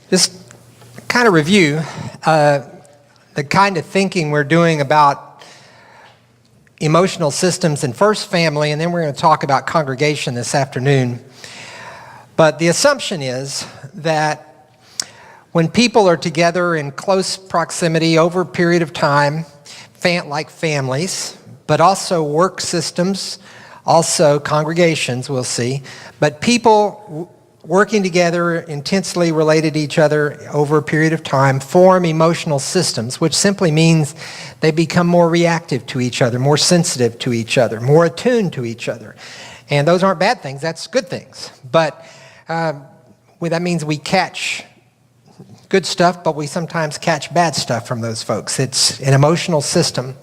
Just kind of review the kind of thinking we're doing about emotional systems in First Family, and then we're going to talk about congregation this afternoon. But the assumption is that when people are together in close proximity over a period of time, like families, but also work systems, also congregations, we'll see, but people working together, intensely related to each other over a period of time, form emotional systems, which simply means they become more reactive to each other, more sensitive to each other, more attuned to each other. And those aren't bad things, that's good things. But that means we catch good stuff, but we sometimes catch bad stuff from those folks. It's an emotional system.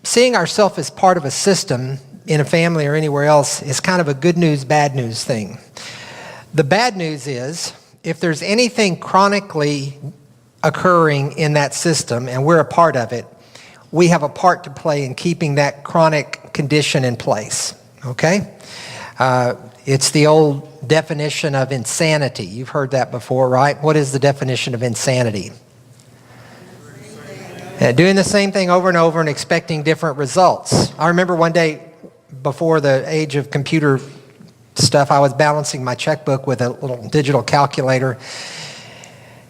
Seeing ourselves as part of a system in a family or anywhere else is kind of a good news, bad news thing. The bad news is, if there's anything chronically occurring in that system and we're a part of it, we have a part to play in keeping that chronic condition in place, okay? It's the old definition of insanity. You've heard that before, right? What is the definition of insanity? Doing the same thing over and over and expecting different results. I remember one day, before the age of computer stuff, I was balancing my checkbook with a little digital calculator,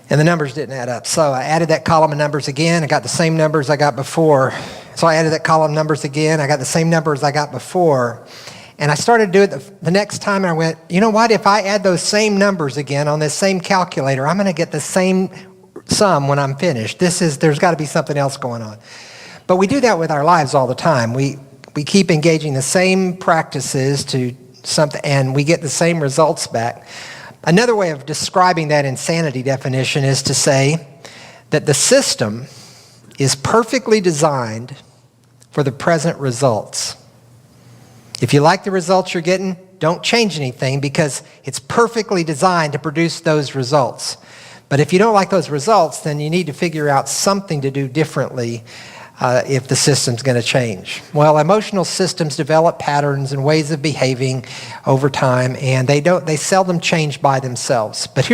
and the numbers didn't add up. So I added that column of numbers again. I got the same numbers I got before. So I added that column of numbers again. I got the same numbers I got before. And I started to do it the next time, and I went, you know what? If I add those same numbers again on this same calculator, I'm going to get the same sum when I'm finished. There's got to be something else going on. But we do that with our lives all the time. We keep engaging the same practices to something, and we get the same results back. Another way of describing that insanity definition is to say that the system is perfectly designed for the present results. If you like the results you're getting, don't change anything, because it's perfectly designed to produce those results. But if you don't like those results, then you need to figure out something to do differently if the system's going to change. Well, emotional systems develop patterns and ways of behaving over time, and they seldom change by themselves. But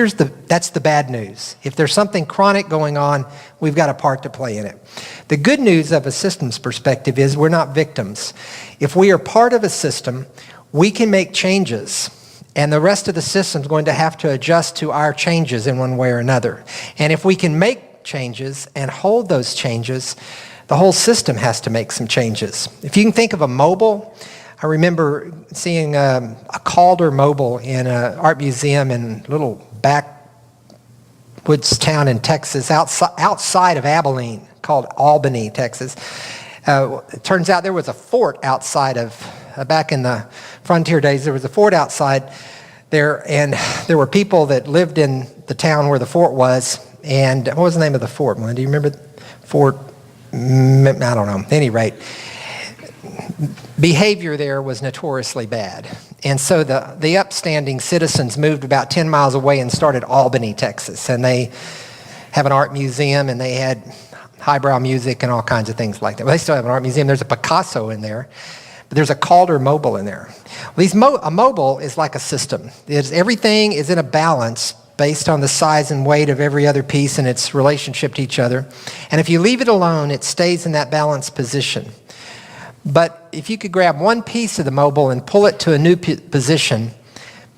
that's the bad news. If there's something chronic going on, we've got a part to play in it. The good news of a systems perspective is we're not victims. If we are part of a system, we can make changes, and the rest of the system's going to have to adjust to our changes in one way or another. And if we can make changes and hold those changes, the whole system has to make some changes. If you can think of a mobile, I remember seeing a Calder mobile in an art museum in a little backwoods town in Texas, outside of Abilene, called Albany, Texas. It turns out there was a fort outside of, back in the frontier days, there was a fort outside there, and there were people that lived in the town where the fort was. And what was the name of the fort, Melinda? Do you remember Fort? I don't know. At any rate, behavior there was notoriously bad. And so the upstanding citizens moved about 10 miles away and started Albany, Texas. And they have an art museum, and they had highbrow music and all kinds of things like that. Well, they still have an art museum. There's a Picasso in there. But there's a Calder mobile in there. A mobile is like a system. Everything is in a balance based on the size and weight of every other piece and its relationship to each other. And if you leave it alone, it stays in that balanced position. But if you could grab one piece of the mobile and pull it to a new position,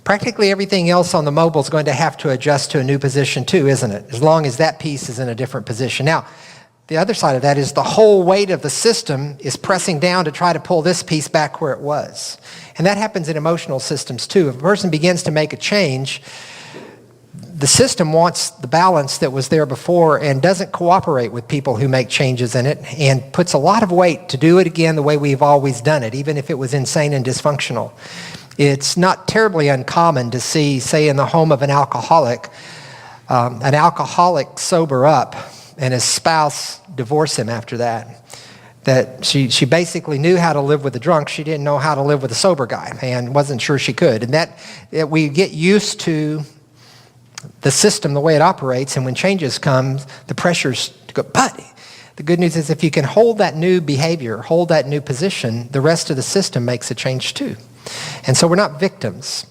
practically everything else on the mobile is going to have to adjust to a new position too, isn't it? As long as that piece is in a different position. Now, the other side of that is the whole weight of the system is pressing down to try to pull this piece back where it was. And that happens in emotional systems too. If a person begins to make a change, the system wants the balance that was there before and doesn't cooperate with people who make changes in it, and puts a lot of weight to do it again the way we've always done it, even if it was insane and dysfunctional. It's not terribly uncommon to see, say in the home of an alcoholic sober up and his spouse divorce him after that. That she basically knew how to live with a drunk, she didn't know how to live with a sober guy, and wasn't sure she could. And that we get used to the system, the way it operates, and when changes come, the pressures to go. But the good news is if you can hold that new behavior, hold that new position, the rest of the system makes a change too. And so we're not victims.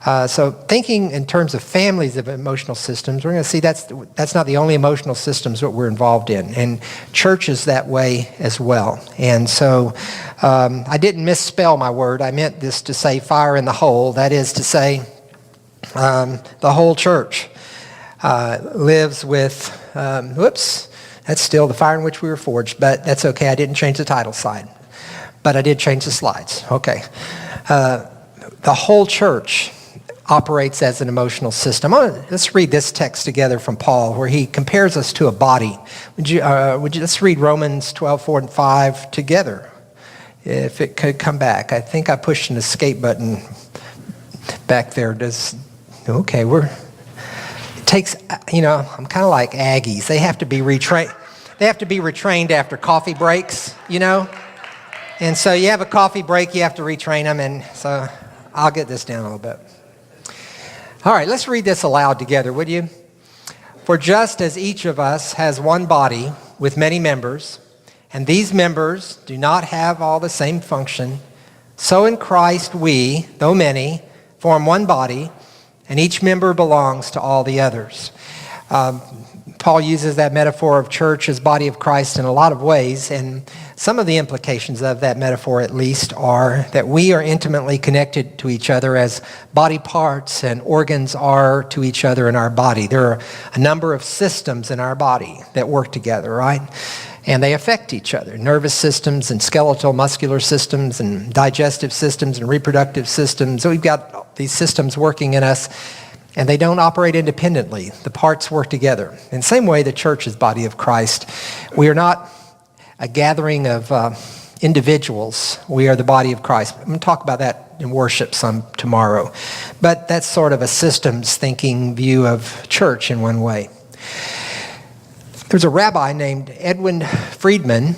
So thinking in terms of families of emotional systems, we're going to see that's not the only emotional systems that we're involved in. And church is that way as well. And so I didn't misspell my word. I meant this to say fire in the hole. That is to say the whole church lives with, that's still the fire in which we were forged, but that's okay. I didn't change the title slide, but I did change the slides. Okay. The whole church operates as an emotional system. Let's read this text together from Paul, where he compares us to a body. Would you let's read Romans 12:4-5 together, if it could come back. I think I pushed an escape button back there. Okay, it takes, I'm kind of like Aggies. They have to be retrained. They have to be retrained after coffee breaks, And so you have a coffee break, you have to retrain them, and so I'll get this down a little bit. All right, let's read this aloud together, would you? For just as each of us has one body with many members, and these members do not have all the same function, so in Christ we, though many, form one body, and each member belongs to all the others. Paul uses that metaphor of church as body of Christ in a lot of ways, and some of the implications of that metaphor, at least, are that we are intimately connected to each other as body parts and organs are to each other in our body. There are a number of systems in our body that work together, right? And they affect each other. Nervous systems and skeletal muscular systems and digestive systems and reproductive systems. So we've got these systems working in us, and they don't operate independently. The parts work together. In the same way, the church is body of Christ. We are not a gathering of individuals. We are the body of Christ. I'm going to talk about that in worship some tomorrow. But that's sort of a systems thinking view of church in one way. There's a rabbi named Edwin Friedman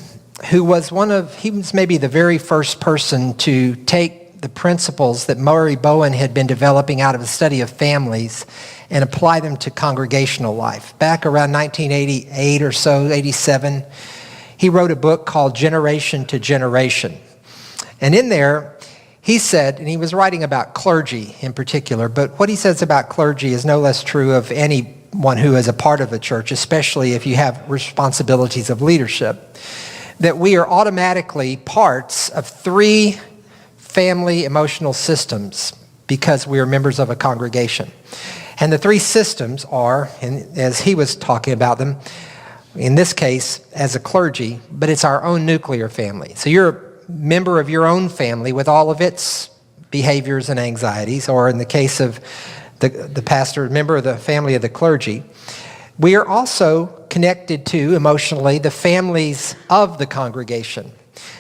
who was he was maybe the very first person to take the principles that Murray Bowen had been developing out of the study of families and apply them to congregational life. Back around 1988 or so, 87, he wrote a book called Generation to Generation. And in there, he said, and he was writing about clergy in particular, but what he says about clergy is no less true of anyone who is a part of a church, especially if you have responsibilities of leadership, that we are automatically parts of three family emotional systems because we are members of a congregation. And the three systems are, and as he was talking about them, in this case, as a clergy, but it's our own nuclear family. So you're a member of your own family with all of its behaviors and anxieties, or in the case of the pastor, member of the family of the clergy. We are also connected to, emotionally, the families of the congregation.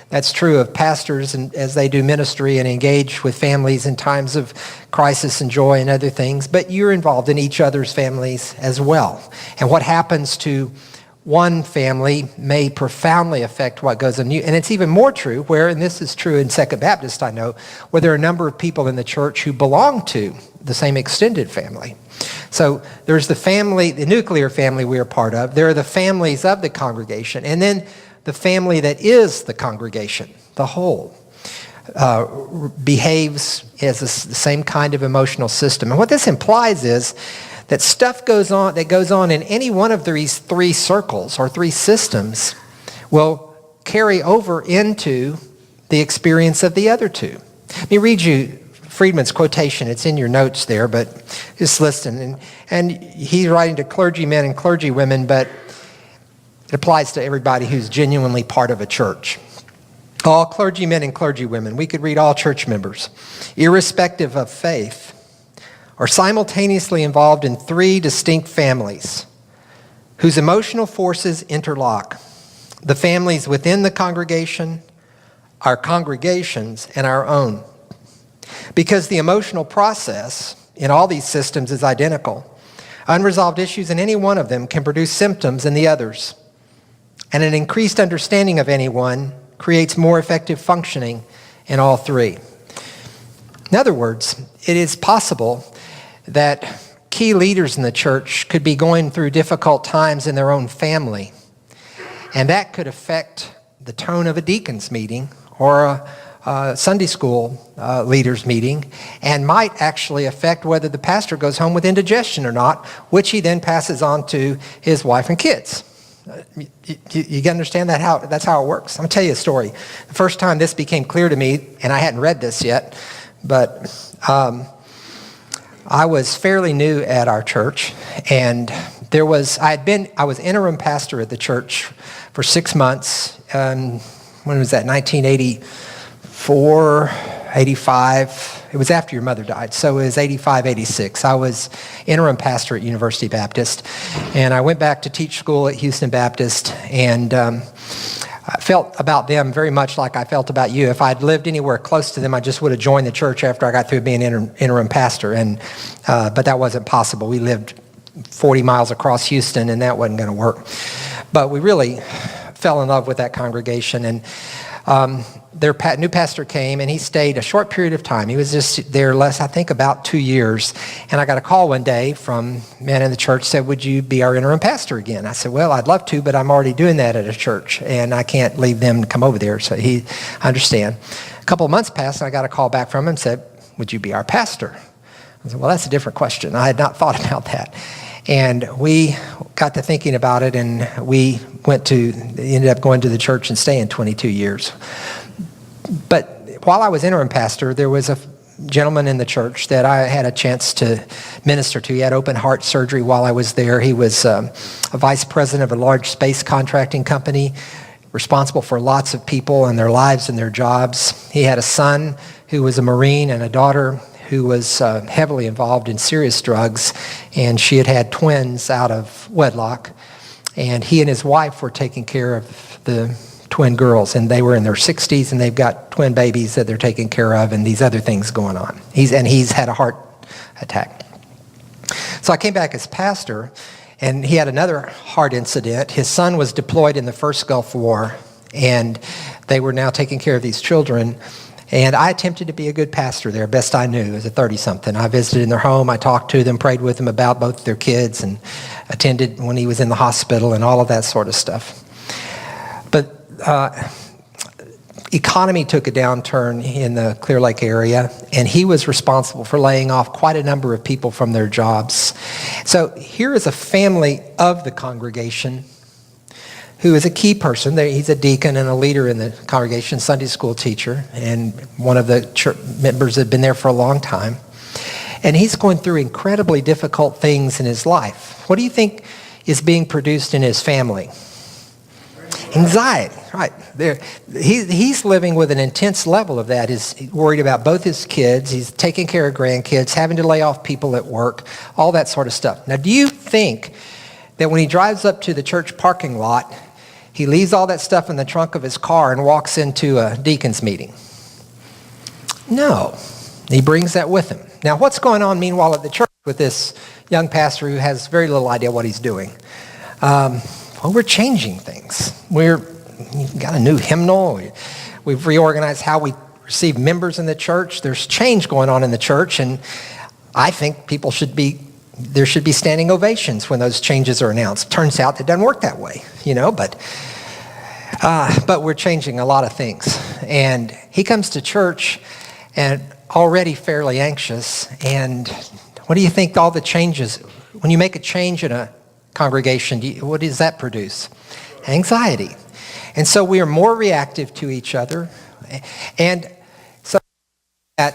That's true of pastors and as they do ministry and engage with families in times of crisis and joy and other things, but you're involved in each other's families as well. And what happens to one family may profoundly affect what goes on you. And it's even more true where, and this is true in Second Baptist, I know, where there are a number of people in the church who belong to the same extended family. So there's the family, the nuclear family we are part of. There are the families of the congregation. And then the family that is the congregation, the whole, behaves as the same kind of emotional system. And what this implies is that stuff that goes on in any one of these three circles or three systems will carry over into the experience of the other two. Let me read you Friedman's quotation. It's in your notes there, but just listen. And he's writing to clergymen and clergywomen, but it applies to everybody who's genuinely part of a church. All clergymen and clergywomen, we could read all church members, irrespective of faith, are simultaneously involved in three distinct families whose emotional forces interlock. The families within the congregation, our congregations, and our own. Because the emotional process in all these systems is identical, unresolved issues in any one of them can produce symptoms in the others. And an increased understanding of any one creates more effective functioning in all three. In other words, it is possible that key leaders in the church could be going through difficult times in their own family, and that could affect the tone of a deacon's meeting or Sunday school leaders meeting and might actually affect whether the pastor goes home with indigestion or not, which he then passes on to his wife and kids. You understand that? That's how it works. I'm going to tell you a story. The first time this became clear to me, and I hadn't read this yet, but I was fairly new at our church, and I was interim pastor at the church for 6 months. When was that? 1984, 85. It was after your mother died, so it was 85, 86. I was interim pastor at University Baptist, and I went back to teach school at Houston Baptist, and I felt about them very much like I felt about you. If I'd lived anywhere close to them, I just would have joined the church after I got through being interim pastor, but that wasn't possible. We lived 40 miles across Houston, and that wasn't going to work. But we really fell in love with that congregation, and their new pastor came, and he stayed a short period of time. He was just there about 2 years. And I got a call one day from a man in the church, said, would you be our interim pastor again? I said, well, I'd love to, but I'm already doing that at a church, and I can't leave them to come over there. So I understand. A couple of months passed, and I got a call back from him and said, would you be our pastor? I said, well, that's a different question. I had not thought about that. And we got to thinking about it, and we ended up going to the church and staying 22 years. But while I was interim pastor, there was a gentleman in the church that I had a chance to minister to. He had open heart surgery while I was there. He was a vice president of a large space contracting company, responsible for lots of people and their lives and their jobs. He had a son who was a Marine and a daughter who was heavily involved in serious drugs, and she had had twins out of wedlock. And he and his wife were taking care of the twin girls, and they were in their 60s, and they've got twin babies that they're taking care of, and these other things going on. He's had a heart attack. So I came back as pastor, and he had another heart incident. His son was deployed in the first Gulf War, and they were now taking care of these children. And I attempted to be a good pastor there, best I knew, as a 30-something. I visited in their home, I talked to them, prayed with them about both their kids, and attended when he was in the hospital and all of that sort of stuff. But economy took a downturn in the Clear Lake area, and he was responsible for laying off quite a number of people from their jobs. So here is a family of the congregation who is a key person. He's a deacon and a leader in the congregation, Sunday school teacher, and one of the church members that had been there for a long time. And he's going through incredibly difficult things in his life. What do you think is being produced in his family? Anxiety, right. He's living with an intense level of that. He's worried about both his kids. He's taking care of grandkids, having to lay off people at work, all that sort of stuff. Now, do you think that when he drives up to the church parking lot, he leaves all that stuff in the trunk of his car and walks into a deacon's meeting? No. He brings that with him. Now, what's going on meanwhile at the church with this young pastor who has very little idea what he's doing? Well, we're changing things. We've got a new hymnal. We've reorganized how we receive members in the church. There's change going on in the church, and I think there should be standing ovations when those changes are announced. Turns out it doesn't work that way, but we're changing a lot of things. And he comes to church and already fairly anxious. And what do you think all the changes, when you make a change in a congregation, what does that produce? Anxiety. And so we are more reactive to each other. And so I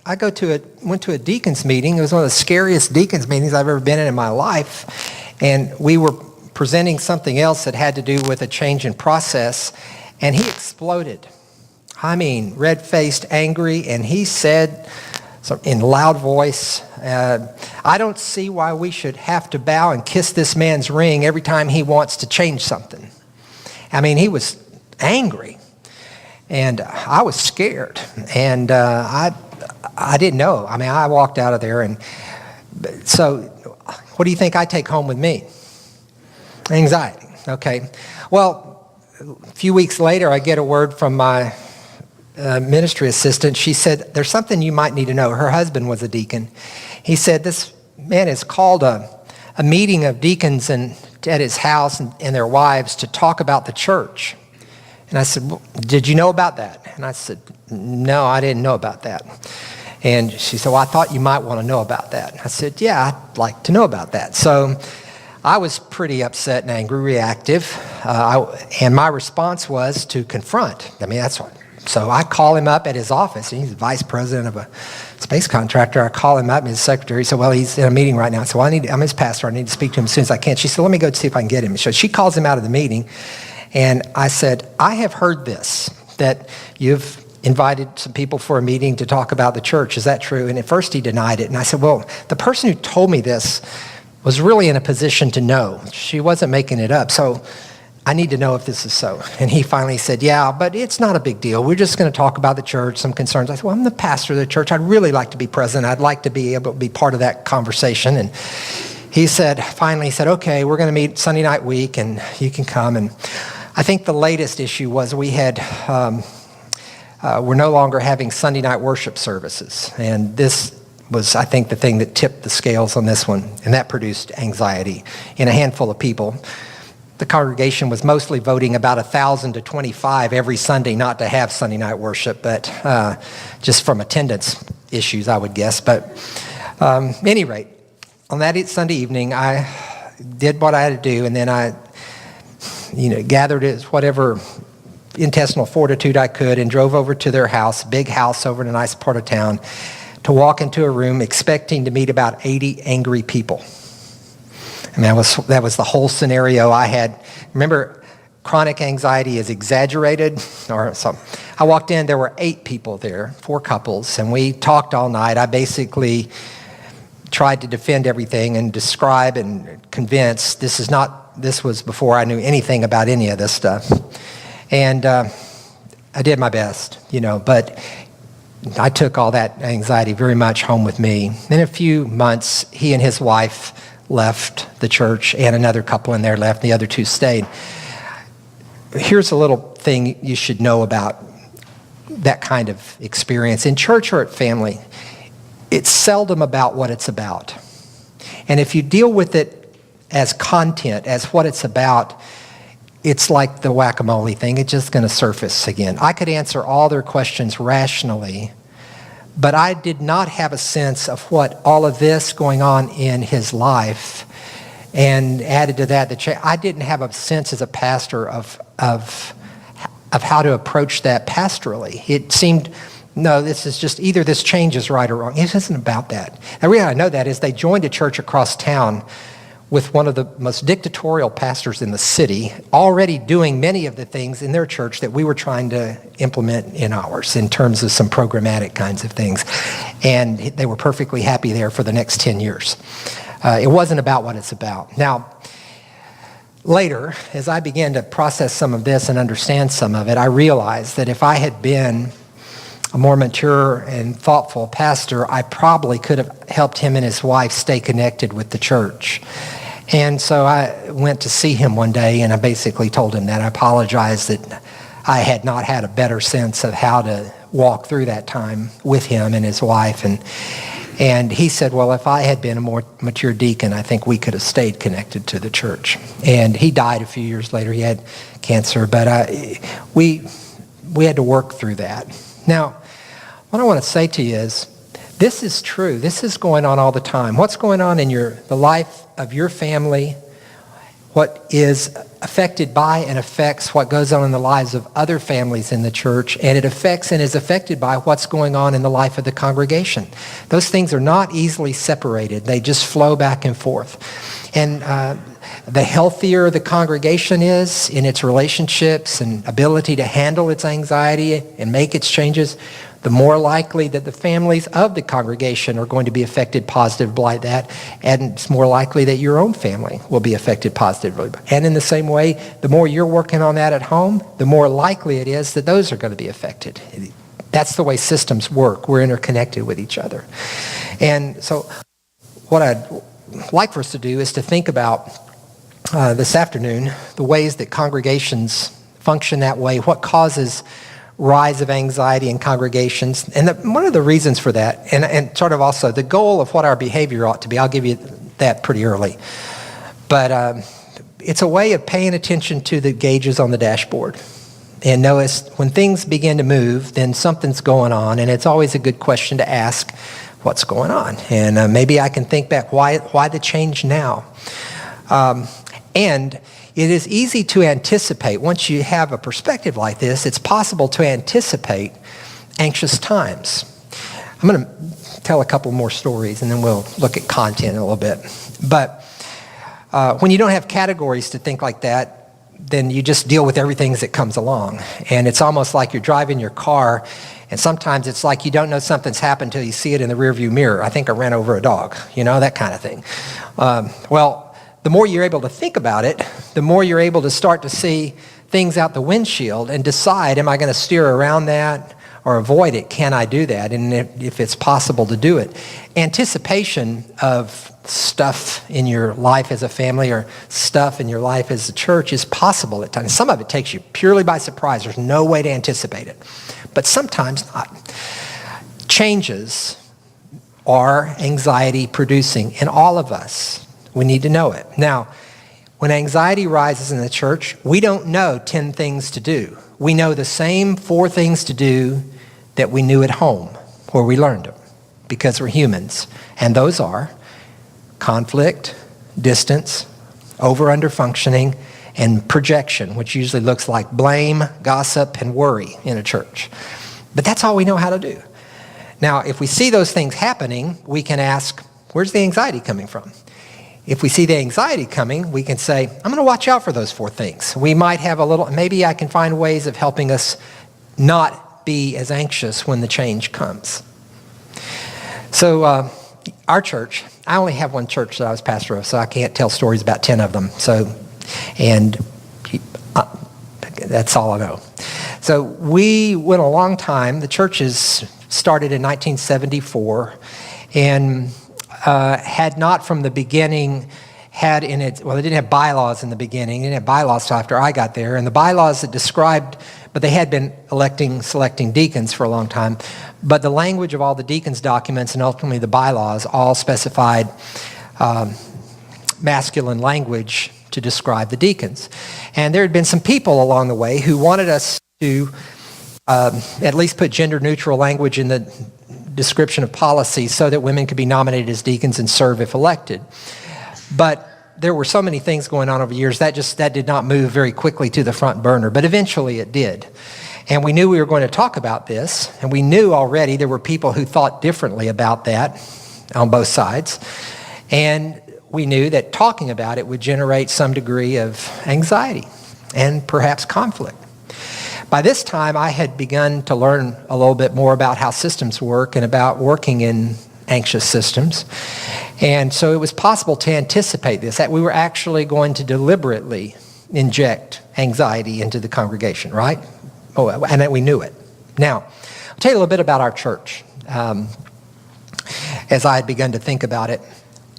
went to a deacon's meeting. It was one of the scariest deacon's meetings I've ever been in my life. And we were presenting something else that had to do with a change in process. And he exploded. I mean, red-faced, angry. And he said in loud voice, I don't see why we should have to bow and kiss this man's ring every time he wants to change something. I mean, he was angry. And I was scared. And I didn't know. I mean, I walked out of there. And so what do you think I take home with me? Anxiety. Okay. Well, a few weeks later, I get a word from my ministry assistant. She said, there's something you might need to know. Her husband was a deacon. He said, this man has called a meeting of deacons at his house and their wives to talk about the church. And I said, well, did you know about that? And I said, no, I didn't know about that. And she said, well, I thought you might want to know about that. I said, yeah, I'd like to know about that. So I was pretty upset and angry, reactive. And my response was to confront. I mean, that's what. So I call him up at his office. He's the vice president of a space contractor. I call him up, and his secretary. He said, well, he's in a meeting right now. So I'm his pastor. I need to speak to him as soon as I can. She said, let me go see if I can get him. So she calls him out of the meeting. And I said, I have heard this, that you've invited some people for a meeting to talk about the church. Is that true? And at first he denied it. And I said, well, the person who told me this was really in a position to know. She wasn't making it up. So I need to know if this is so. And he finally said, yeah, but it's not a big deal. We're just going to talk about the church, some concerns. I said, well, I'm the pastor of the church. I'd really like to be present. I'd like to be able to be part of that conversation. And he finally said, okay, we're going to meet Sunday night week and you can come. And I think the latest issue was we're no longer having Sunday night worship services. And this was, I think, the thing that tipped the scales on this one. And that produced anxiety in a handful of people. The congregation was mostly voting about 1,000 to 25 every Sunday not to have Sunday night worship, but just from attendance issues, I would guess. But at any rate, on that Sunday evening, I did what I had to do, and then I gathered whatever intestinal fortitude I could and drove over to their house, big house over in a nice part of town, to walk into a room expecting to meet about 80 angry people. And that was the whole scenario I had. Remember, chronic anxiety is exaggerated. So I walked in, there were 8 people there, 4 couples, and we talked all night. I basically tried to defend everything and describe and convince. This was before I knew anything about any of this stuff. And I did my best, but I took all that anxiety very much home with me. In a few months, he and his wife left the church, and another couple in there left, the other 2 stayed. Here's a little thing you should know about that kind of experience. In church or at family, it's seldom about what it's about. And if you deal with it as content, as what it's about, it's like the whack-a-mole thing. It's just going to surface again. I could answer all their questions rationally, but I did not have a sense of what all of this going on in his life, and added to that, I didn't have a sense as a pastor of how to approach that pastorally. It seemed, no, this is just either this change is right or wrong. It isn't about that. The reason I know that is they joined a church across town with one of the most dictatorial pastors in the city, already doing many of the things in their church that we were trying to implement in ours in terms of some programmatic kinds of things. And they were perfectly happy there for the next 10 years. It wasn't about what it's about. Now, later, as I began to process some of this and understand some of it, I realized that if I had been a more mature and thoughtful pastor, I probably could have helped him and his wife stay connected with the church. And so I went to see him one day, and I basically told him that I apologized that I had not had a better sense of how to walk through that time with him and his wife. And he said, well, if I had been a more mature deacon, I think we could have stayed connected to the church. And he died a few years later. He had cancer, but we had to work through that. Now, what I want to say to you is, this is true. This is going on all the time. What's going on in the life of your family, what is affected by and affects what goes on in the lives of other families in the church, and it affects and is affected by what's going on in the life of the congregation. Those things are not easily separated. They just flow back and forth. And the healthier the congregation is in its relationships and ability to handle its anxiety and make its changes, the more likely that the families of the congregation are going to be affected positively by that, and it's more likely that your own family will be affected positively. And in the same way, the more you're working on that at home, the more likely it is that those are going to be affected. That's the way systems work. We're interconnected with each other. And so what I'd like for us to do is to think about this afternoon the ways that congregations function that way, what causes rise of anxiety in congregations, and one of the reasons for that, and sort of also the goal of what our behavior ought to be. I'll give you that pretty early. But it's a way of paying attention to the gauges on the dashboard and notice when things begin to move, then something's going on, and it's always a good question to ask, what's going on? And maybe I can think back, why the change now? And it is easy to anticipate. Once you have a perspective like this, it's possible to anticipate anxious times. I'm going to tell a couple more stories, and then we'll look at content a little bit. But when you don't have categories to think like that, then you just deal with everything as it comes along. And it's almost like you're driving your car, and sometimes it's like you don't know something's happened until you see it in the rearview mirror. I think I ran over a dog, that kind of thing. Well, the more you're able to think about it, the more you're able to start to see things out the windshield and decide, am I going to steer around that or avoid it? Can I do that? And if it's possible to do it. Anticipation of stuff in your life as a family or stuff in your life as a church is possible at times. Some of it takes you purely by surprise. There's no way to anticipate it. But sometimes not. Changes are anxiety producing in all of us. We need to know it. Now, when anxiety rises in the church, we don't know 10 things to do. We know the same 4 things to do that we knew at home, where we learned them, because we're humans. And those are conflict, distance, over-under functioning, and projection, which usually looks like blame, gossip, and worry in a church. But that's all we know how to do. Now, if we see those things happening, we can ask, where's the anxiety coming from? If we see the anxiety coming, we can say, I'm going to watch out for those 4 things. We might have maybe I can find ways of helping us not be as anxious when the change comes. So our church, I only have one church that I was pastor of, so I can't tell stories about 10 of them. That's all I know. So we went a long time. The church is started in 1974 and had not from the beginning had in it, well, they didn't have bylaws in the beginning. They didn't have bylaws until after I got there. And the bylaws that described, but they had been selecting deacons for a long time. But the language of all the deacons' documents and ultimately the bylaws all specified masculine language to describe the deacons. And there had been some people along the way who wanted us to at least put gender-neutral language in the description of policy so that women could be nominated as deacons and serve if elected. But there were so many things going on over the years that did not move very quickly to the front burner, but eventually it did. And we knew we were going to talk about this, and we knew already there were people who thought differently about that on both sides. And we knew that talking about it would generate some degree of anxiety and perhaps conflict. By this time, I had begun to learn a little bit more about how systems work and about working in anxious systems. And so it was possible to anticipate this, that we were actually going to deliberately inject anxiety into the congregation, right? Oh, and that we knew it. Now, I'll tell you a little bit about our church. As I had begun to think about it,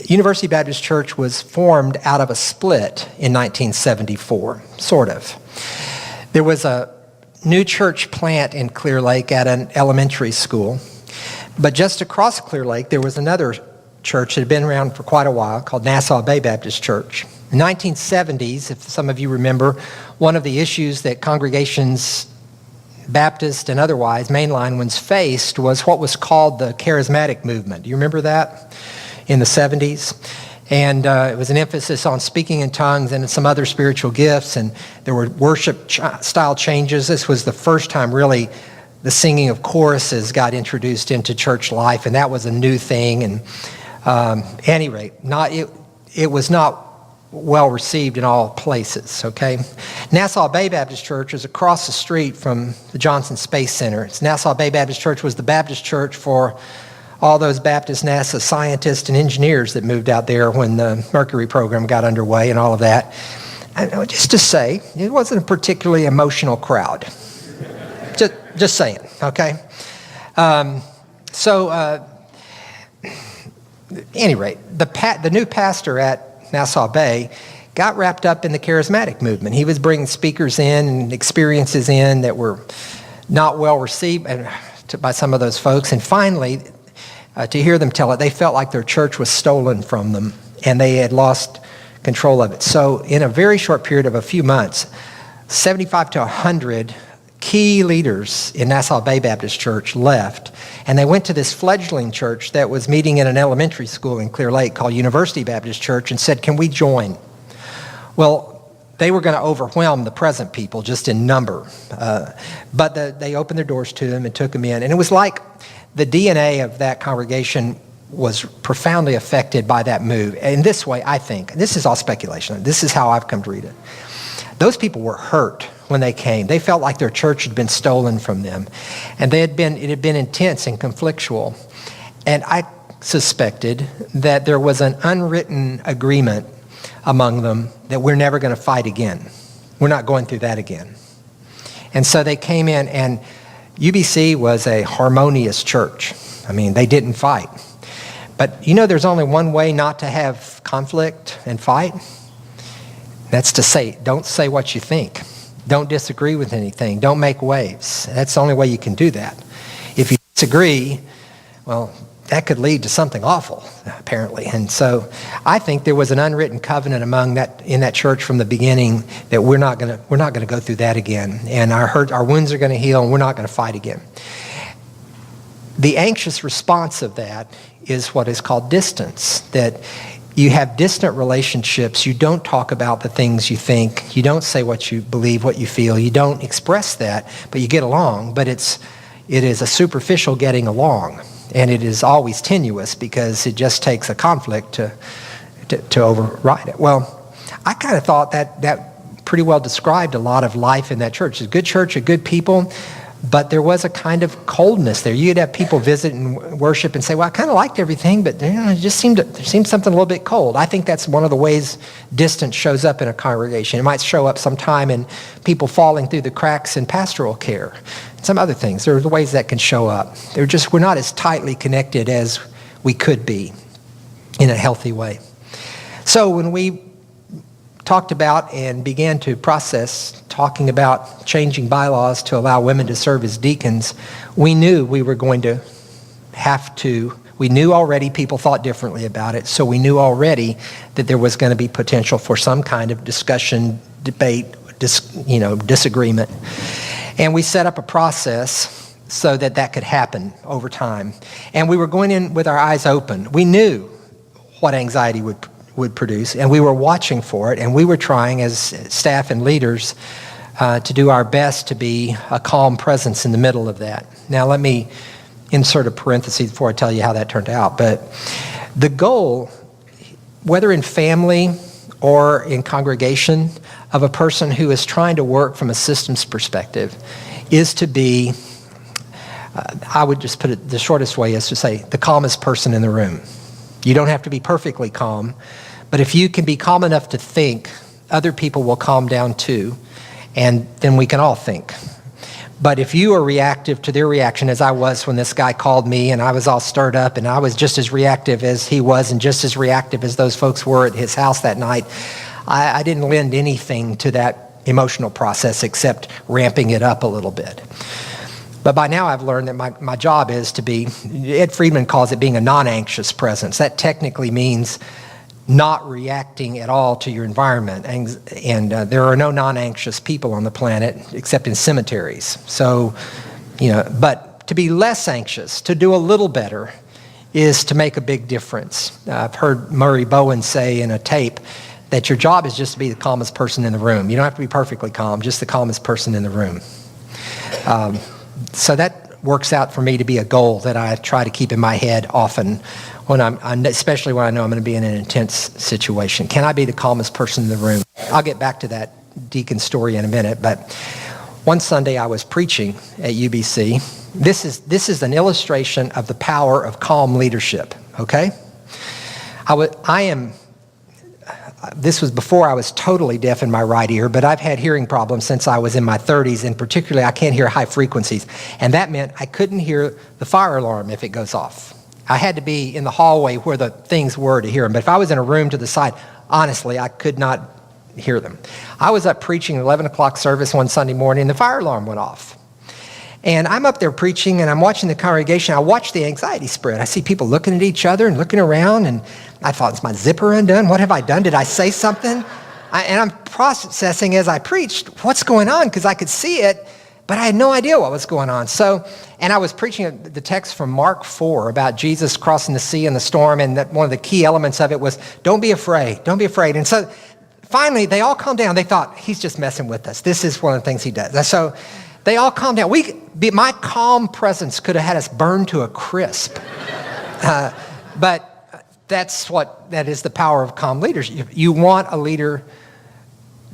University Baptist Church was formed out of a split in 1974, sort of. There was a new church plant in Clear Lake at an elementary school. But just across Clear Lake, there was another church that had been around for quite a while called Nassau Bay Baptist Church. In the 1970s, if some of you remember, one of the issues that congregations, Baptist and otherwise, mainline ones faced was what was called the charismatic movement. Do you remember that in the 70s? And it was an emphasis on speaking in tongues and some other spiritual gifts, and there were worship style changes. This was the first time really the singing of choruses got introduced into church life, and that was a new thing. And at any rate, it was not well received in all places, okay? Nassau Bay Baptist Church is across the street from the Johnson Space Center. Nassau Bay Baptist Church was the Baptist church for all those Baptist NASA scientists and engineers that moved out there when the Mercury program got underway and all of that. And just to say, it wasn't a particularly emotional crowd. Just saying, okay? Any rate, the new pastor at Nassau Bay got wrapped up in the charismatic movement. He was bringing speakers in and experiences in that were not well received by some of those folks. And finally, to hear them tell it, they felt like their church was stolen from them and they had lost control of it. So in a very short period of a few months, 75 to 100 key leaders in Nassau Bay Baptist Church left, and they went to this fledgling church that was meeting in an elementary school in Clear Lake called University Baptist Church and said, can we join? Well, they were going to overwhelm the present people just in number, but they opened their doors to them and took them in. And it was like the DNA of that congregation was profoundly affected by that move. In this way, I think, and this is all speculation, this is how I've come to read it. Those people were hurt when they came. They felt like their church had been stolen from them. And it had been intense and conflictual. And I suspected that there was an unwritten agreement among them that we're never going to fight again. We're not going through that again. And so they came in, and UBC was a harmonious church. I mean, they didn't fight. But there's only one way not to have conflict and fight. That's to say, don't say what you think. Don't disagree with anything. Don't make waves. That's the only way you can do that. If you disagree, well, that could lead to something awful, apparently. And so I think there was an unwritten covenant in that church from the beginning that we're not going to go through that again. And our wounds are going to heal, and we're not going to fight again. The anxious response of that is what is called distance, that you have distant relationships. You don't talk about the things you think. You don't say what you believe, what you feel. You don't express that, but you get along. But it is a superficial getting along, and it is always tenuous because it just takes a conflict to override it. Well, I kind of thought that pretty well described a lot of life in that church. It's a good church, a good people, but there was a kind of coldness there. You'd have people visit and worship and say, well, I kind of liked everything, but it just seemed something a little bit cold. I think that's one of the ways distance shows up in a congregation. It might show up sometime in people falling through the cracks in pastoral care. Some other things. There are the ways that can show up. We're not as tightly connected as we could be in a healthy way. So when we talked about and began to process talking about changing bylaws to allow women to serve as deacons, we knew we were going to we knew already people thought differently about it, so we knew already that there was going to be potential for some kind of discussion, debate, disagreement. And we set up a process so that could happen over time. And we were going in with our eyes open. We knew what anxiety would produce, and we were watching for it, and we were trying as staff and leaders to do our best to be a calm presence in the middle of that. Now let me insert a parenthesis before I tell you how that turned out. But the goal, whether in family or in congregation, of a person who is trying to work from a systems perspective is to be, I would just put it, the shortest way is to say, the calmest person in the room. You don't have to be perfectly calm, but if you can be calm enough to think, other people will calm down too, and then we can all think. But if you are reactive to their reaction, as I was when this guy called me and I was all stirred up and I was just as reactive as he was and just as reactive as those folks were at his house that night, I didn't lend anything to that emotional process except ramping it up a little bit. But by now I've learned that my job is to be, Ed Friedman calls it being a non-anxious presence. That technically means not reacting at all to your environment. And there are no non-anxious people on the planet except in cemeteries. So, but to be less anxious, to do a little better, is to make a big difference. I've heard Murray Bowen say in a tape that your job is just to be the calmest person in the room. You don't have to be perfectly calm, just the calmest person in the room. So that works out for me to be a goal that I try to keep in my head often, when especially when I know I'm going to be in an intense situation. Can I be the calmest person in the room? I'll get back to that deacon story in a minute, but one Sunday I was preaching at UBC. This is an illustration of the power of calm leadership, okay? This was before I was totally deaf in my right ear, but I've had hearing problems since I was in my 30s, and particularly I can't hear high frequencies. And that meant I couldn't hear the fire alarm if it goes off. I had to be in the hallway where the things were to hear them. But if I was in a room to the side, honestly, I could not hear them. I was up preaching 11 o'clock service one Sunday morning, and the fire alarm went off. And I'm up there preaching, and I'm watching the congregation. I watch the anxiety spread. I see people looking at each other and looking around, and I thought, is my zipper undone? What have I done? Did I say something? And I'm processing as I preached, what's going on? Because I could see it, But I had no idea what was going on. So, and I was preaching the text from Mark 4 about Jesus crossing the sea in the storm, and that one of the key elements of it was, don't be afraid, don't be afraid. And so finally, they all calmed down. They thought, he's just messing with us. This is one of the things he does. And so they all calmed down. My calm presence could have had us burned to a crisp. But that is the power of calm leaders. You want a leader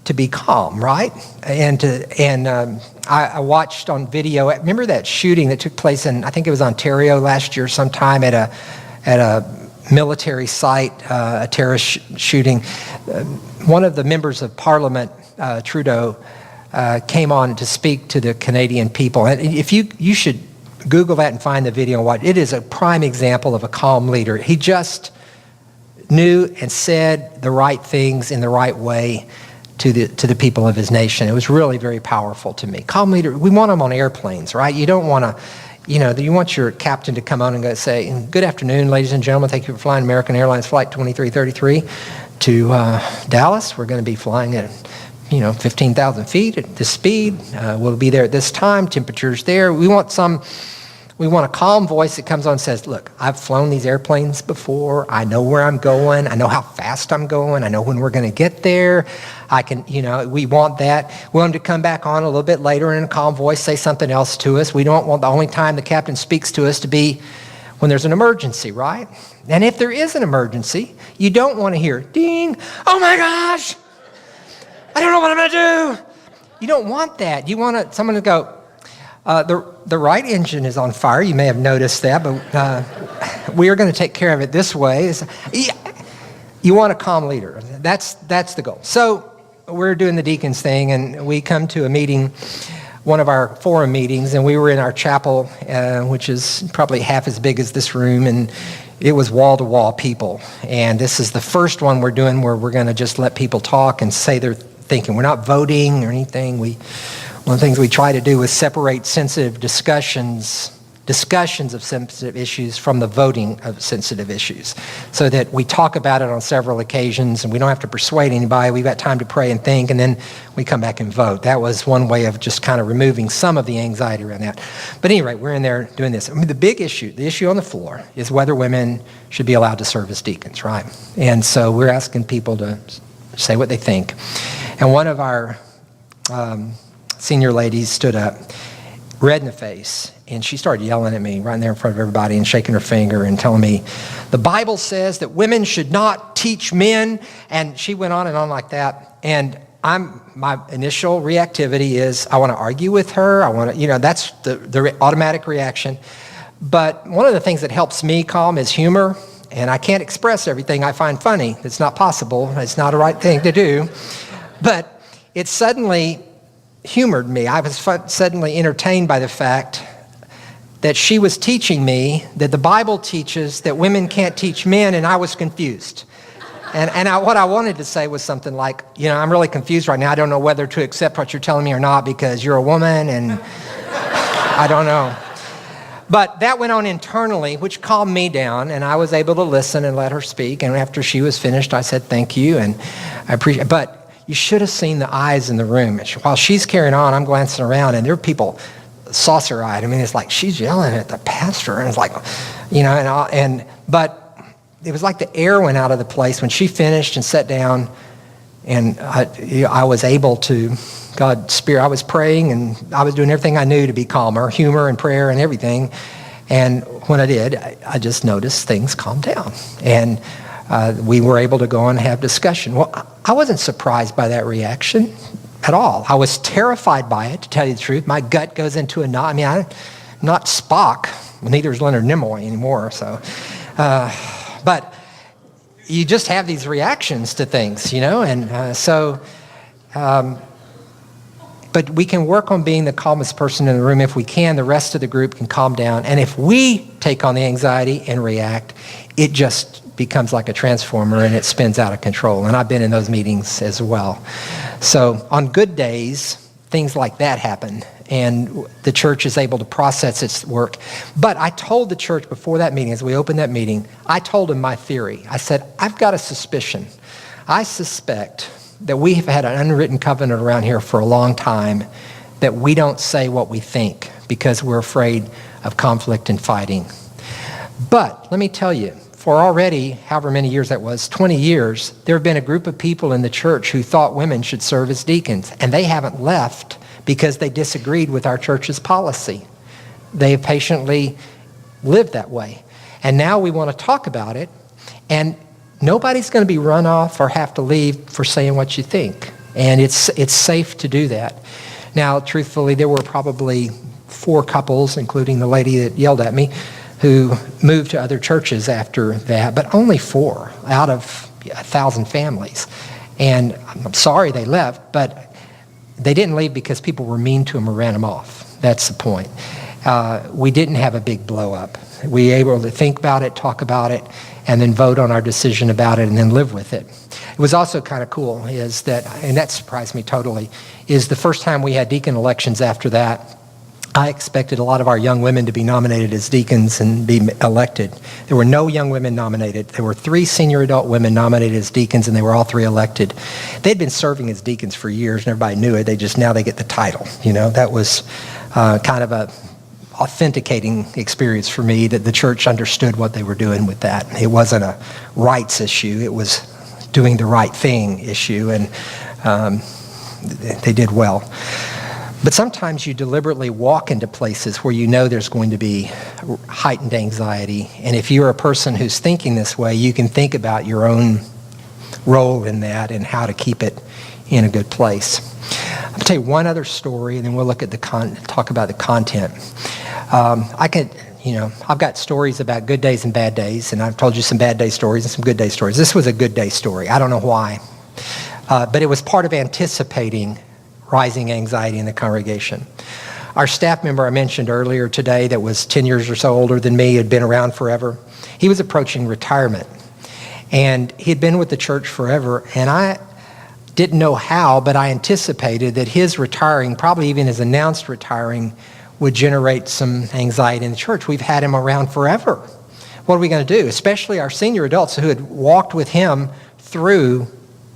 to be calm, right? I watched on video. Remember that shooting that took place in, I think it was Ontario last year, sometime at a military site, a terrorist shooting. One of the members of Parliament, Trudeau, came on to speak to the Canadian people. And if you should Google that and find the video and watch. It is a prime example of a calm leader. He just knew and said the right things in the right way to the people of his nation. It was really very powerful to me. Calm leader, we want them on airplanes, right? You don't want to, you want your captain to come on and go say, good afternoon, ladies and gentlemen. Thank you for flying American Airlines Flight 2333 to Dallas. We're going to be flying at 15,000 feet at this speed. We'll be there at this time. Temperature's there. We want a calm voice that comes on and says, look, I've flown these airplanes before. I know where I'm going. I know how fast I'm going. I know when we're going to get there. We want that. We want him to come back on a little bit later in a calm voice, say something else to us. We don't want the only time the captain speaks to us to be when there's an emergency, right? And if there is an emergency, you don't want to hear, ding, oh my gosh, I don't know what I'm going to do. You don't want that. You want someone to go, the right engine is on fire. You may have noticed that, but we are going to take care of it this way. You want a calm leader. That's the goal. So we're doing the deacons thing, and we come to a meeting, one of our forum meetings, and we were in our chapel, which is probably half as big as this room, and it was wall-to-wall people. And this is the first one we're doing where we're going to just let people talk and say their thinking. We're not voting or anything. One of the things we try to do is separate sensitive discussions of sensitive issues from the voting of sensitive issues, so that we talk about it on several occasions and we don't have to persuade anybody. We've got time to pray and think, and then we come back and vote. That was one way of just kind of removing some of the anxiety around that. But anyway, we're in there doing this. The big issue, the issue on the floor, is whether women should be allowed to serve as deacons, right? And so we're asking people to say what they think. And one of our senior ladies stood up, red in the face, and she started yelling at me right there in front of everybody and shaking her finger and telling me, the Bible says that women should not teach men, and she went on and on like that. And my initial reactivity is I want to argue with her. I want to, that's the automatic reaction. But one of the things that helps me calm is humor, and I can't express everything I find funny. It's not possible. It's not a right thing to do. But it suddenly humored me. I was suddenly entertained by the fact that she was teaching me that the Bible teaches that women can't teach men, and I was confused. And what I wanted to say was something like, I'm really confused right now. I don't know whether to accept what you're telling me or not because you're a woman, and I don't know. But that went on internally, which calmed me down, and I was able to listen and let her speak. And after she was finished, I said, thank you, and I appreciate it. But you should have seen the eyes in the room. While she's carrying on, I'm glancing around, and there are people saucer-eyed. I mean, it's like she's yelling at the pastor, and it's like, but it was like the air went out of the place when she finished and sat down, and I was able to, God's Spirit, I was praying, and I was doing everything I knew to be calmer, humor and prayer and everything. And when I did, I just noticed things calmed down, and we were able to go on and have discussion. Well, I wasn't surprised by that reaction at all. I was terrified by it, to tell you the truth. My gut goes into a knot. I mean, I'm not Spock. Neither is Leonard Nimoy anymore. So, but you just have these reactions to things, but we can work on being the calmest person in the room. If we can, the rest of the group can calm down. And if we take on the anxiety and react, it just becomes like a transformer and it spins out of control. And I've been in those meetings as well. So on good days, things like that happen, and the church is able to process its work. But I told the church before that meeting, as we opened that meeting, I told them my theory. I said, I've got a suspicion. I suspect that we have had an unwritten covenant around here for a long time that we don't say what we think because we're afraid of conflict and fighting. But let me tell you, for already, however many years that was, 20 years, there have been a group of people in the church who thought women should serve as deacons, and they haven't left because they disagreed with our church's policy. They have patiently lived that way. And now we want to talk about it, and nobody's going to be run off or have to leave for saying what you think. And it's safe to do that. Now, truthfully, there were probably 4 couples, including the lady that yelled at me, who moved to other churches after that, but only 4 out of 1,000 families. And I'm sorry they left, but they didn't leave because people were mean to them or ran them off. That's the point. We didn't have a big blow up. We were able to think about it, talk about it, and then vote on our decision about it and then live with it. It was also kind of cool is that, and that surprised me totally, is the first time we had deacon elections after that, I expected a lot of our young women to be nominated as deacons and be elected. There were no young women nominated. There were 3 senior adult women nominated as deacons, and they were all 3 elected. They'd been serving as deacons for years, and everybody knew it. Now they get the title. That was kind of a authenticating experience for me that the church understood what they were doing with that. It wasn't a rights issue. It was doing the right thing issue, and they did well. But sometimes you deliberately walk into places where you know there's going to be heightened anxiety. And if you're a person who's thinking this way, you can think about your own role in that and how to keep it in a good place. I'll tell you one other story, and then we'll look at talk about the content. I've got stories about good days and bad days, and I've told you some bad day stories and some good day stories. This was a good day story. I don't know why, but it was part of anticipating rising anxiety in the congregation. Our staff member I mentioned earlier today that was 10 years or so older than me, had been around forever, he was approaching retirement. And he had been with the church forever, and I didn't know how, but I anticipated that his retiring, probably even his announced retiring, would generate some anxiety in the church. We've had him around forever. What are we going to do? Especially our senior adults who had walked with him through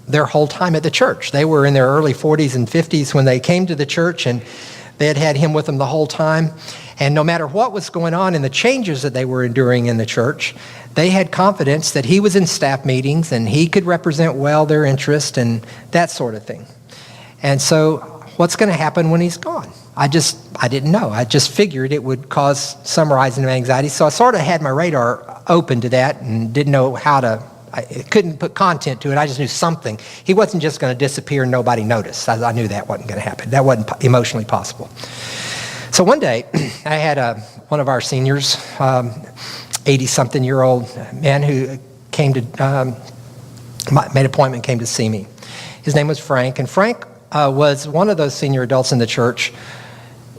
their whole time at the church. They were in their early 40s and 50s when they came to the church, and they had had him with them the whole time. And no matter what was going on and the changes that they were enduring in the church, they had confidence that he was in staff meetings and he could represent well their interest and that sort of thing. And so what's going to happen when he's gone? I didn't know. I just figured it would cause some rising of anxiety. So I sort of had my radar open to that and didn't know how to, I couldn't put content to it. I just knew something. He wasn't just going to disappear and nobody noticed. I knew that wasn't going to happen. That wasn't emotionally possible. So one day, I had one of our seniors, 80-something-year-old man who came to, made an appointment, came to see me. His name was Frank, and Frank was one of those senior adults in the church.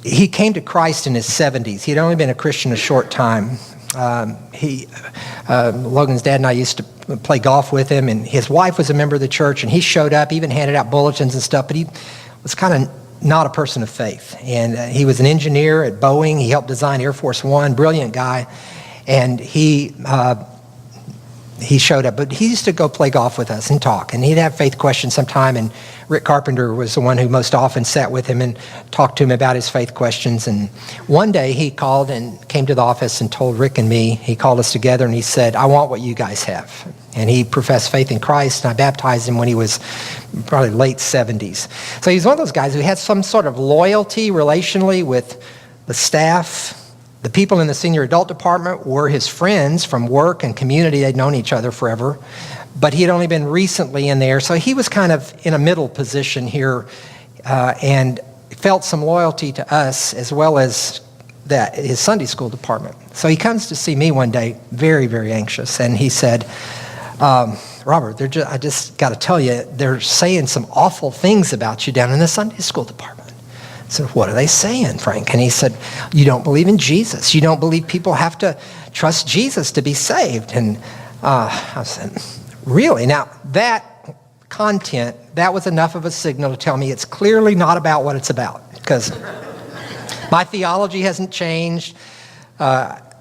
He came to Christ in his 70s. He had only been a Christian a short time. Logan's dad and I used to play golf with him, and his wife was a member of the church, and he showed up, even handed out bulletins and stuff, but he was kind of not a person of faith. And he was an engineer at Boeing. He helped design Air Force One, brilliant guy. And he showed up, but he used to go play golf with us and talk, and he'd have faith questions sometime, and Rick Carpenter was the one who most often sat with him and talked to him about his faith questions. And one day he called and came to the office and told Rick and me, he called us together and he said, "I want what you guys have." And he professed faith in Christ, and I baptized him when he was probably late 70s. So he's one of those guys who had some sort of loyalty relationally with the staff. The people in the senior adult department were his friends from work and community. They'd known each other forever, but he had only been recently in there. So he was kind of in a middle position here and felt some loyalty to us as well as that his Sunday school department. So he comes to see me one day, very, very anxious, and he said, "Robert, I just got to tell you, they're saying some awful things about you down in the Sunday school department." I said, "What are they saying, Frank?" And he said, "You don't believe in Jesus. You don't believe people have to trust Jesus to be saved." And I said, "Really?" Now, that content, that was enough of a signal to tell me it's clearly not about what it's about, because my theology hasn't changed.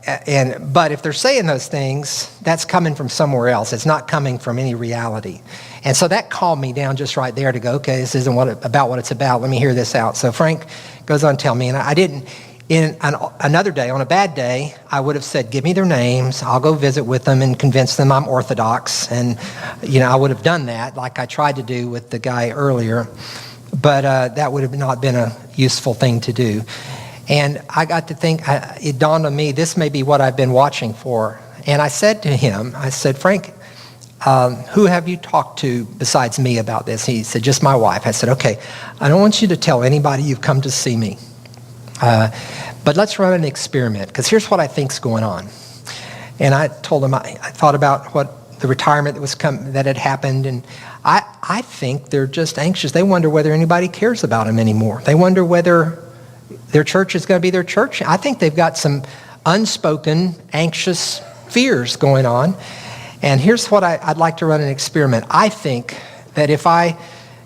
But if they're saying those things, that's coming from somewhere else. It's not coming from any reality. And so that calmed me down just right there to go, okay, this isn't about what it's about. Let me hear this out. So Frank goes on to tell me, and I didn't, another day, on a bad day, I would have said, give me their names. I'll go visit with them and convince them I'm Orthodox. And, I would have done that like I tried to do with the guy earlier. But that would have not been a useful thing to do. And I got to think, it dawned on me, this may be what I've been watching for. And I said to him, Frank, who have you talked to besides me about this? He said, just my wife. I said, okay, I don't want you to tell anybody you've come to see me. But let's run an experiment, because here's what I think's going on. And I told him, I thought about what the retirement that had happened, and I think they're just anxious. They wonder whether anybody cares about them anymore. They wonder whether their church is going to be their church. I think they've got some unspoken, anxious fears going on. And here's what I'd like to run an experiment. I think that if I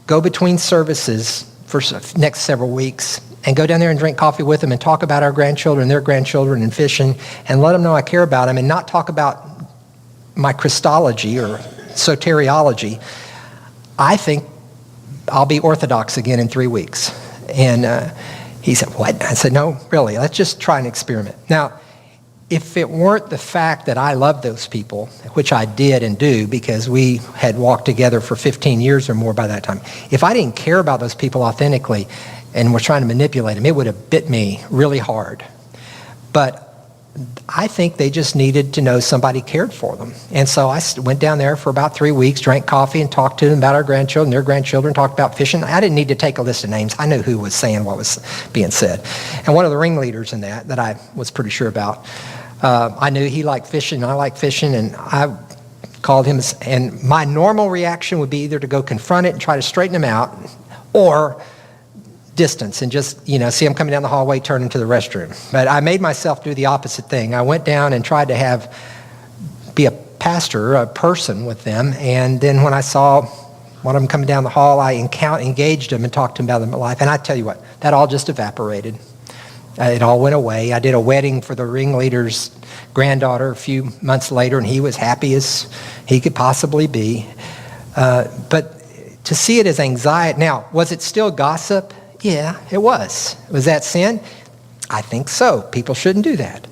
go between services for next several weeks and go down there and drink coffee with them and talk about our grandchildren, their grandchildren, and fishing, and let them know I care about them, and not talk about my Christology or soteriology, I think I'll be Orthodox again in 3 weeks. And he said, what? I said, no, really, let's just try an experiment. Now, if it weren't the fact that I love those people, which I did and do because we had walked together for 15 years or more by that time, if I didn't care about those people authentically and were trying to manipulate them, it would have bit me really hard. But I think they just needed to know somebody cared for them. And so I went down there for about 3 weeks, drank coffee, and talked to them about our grandchildren, their grandchildren, talked about fishing. I didn't need to take a list of names. I knew who was saying what was being said. And one of the ringleaders in that I was pretty sure about, I knew he liked fishing, and I liked fishing, and I called him, and my normal reaction would be either to go confront it and try to straighten him out, or distance and just, see him coming down the hallway, turn into the restroom. But I made myself do the opposite thing. I went down and tried to be a pastor, a person with them, and then when I saw one of them coming down the hall, I engaged him and talked to him about their life. And I tell you what, that all just evaporated. It all went away. I did a wedding for the ringleader's granddaughter a few months later, and he was happy as he could possibly be. But to see it as anxiety, now, was it still gossip? Yeah, it was. Was that sin? I think so. People shouldn't do that.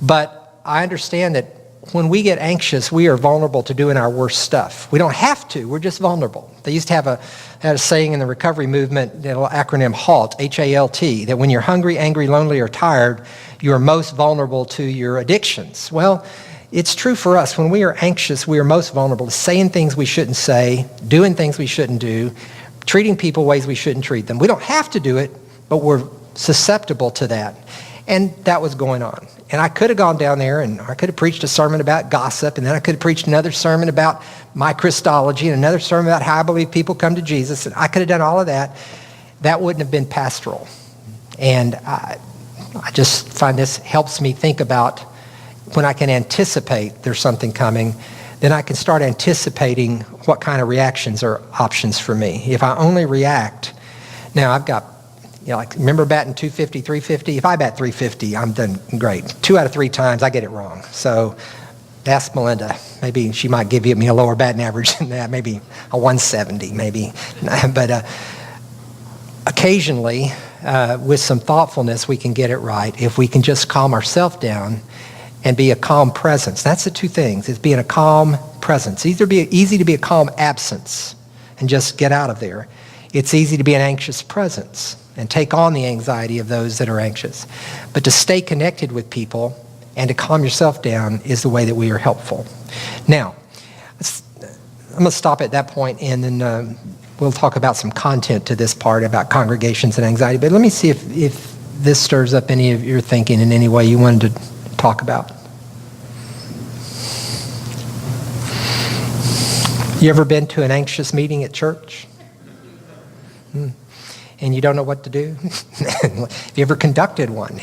But I understand that when we get anxious, we are vulnerable to doing our worst stuff. We don't have to. We're just vulnerable. They used to have a saying in the recovery movement, the little acronym HALT, H-A-L-T, that when you're hungry, angry, lonely, or tired, you are most vulnerable to your addictions. Well, it's true for us. When we are anxious, we are most vulnerable to saying things we shouldn't say, doing things we shouldn't do, treating people ways we shouldn't treat them. We don't have to do it, but we're susceptible to that. And that was going on. And I could have gone down there and I could have preached a sermon about gossip, and then I could have preached another sermon about my Christology and another sermon about how I believe people come to Jesus. And I could have done all of that. That wouldn't have been pastoral. And I just find this helps me think about when I can anticipate there's something coming, then I can start anticipating what kind of reactions are options for me. If I only react, now I've got, remember batting 250, 350? If I bat 350, I'm done great. 2 out of 3 times, I get it wrong. So ask Melinda. Maybe she might give me a lower batting average than that, maybe a 170, maybe. But occasionally, with some thoughtfulness, we can get it right. If we can just calm ourselves down and be a calm presence. That's the two things, is being a calm presence. It's easy to be a calm absence and just get out of there. It's easy to be an anxious presence and take on the anxiety of those that are anxious. But to stay connected with people and to calm yourself down is the way that we are helpful. Now, I'm going to stop at that point, and then we'll talk about some content to this part about congregations and anxiety. But let me see if this stirs up any of your thinking in any way you wanted to talk about. You ever been to an anxious meeting at church? And you don't know what to do? Have you ever conducted one?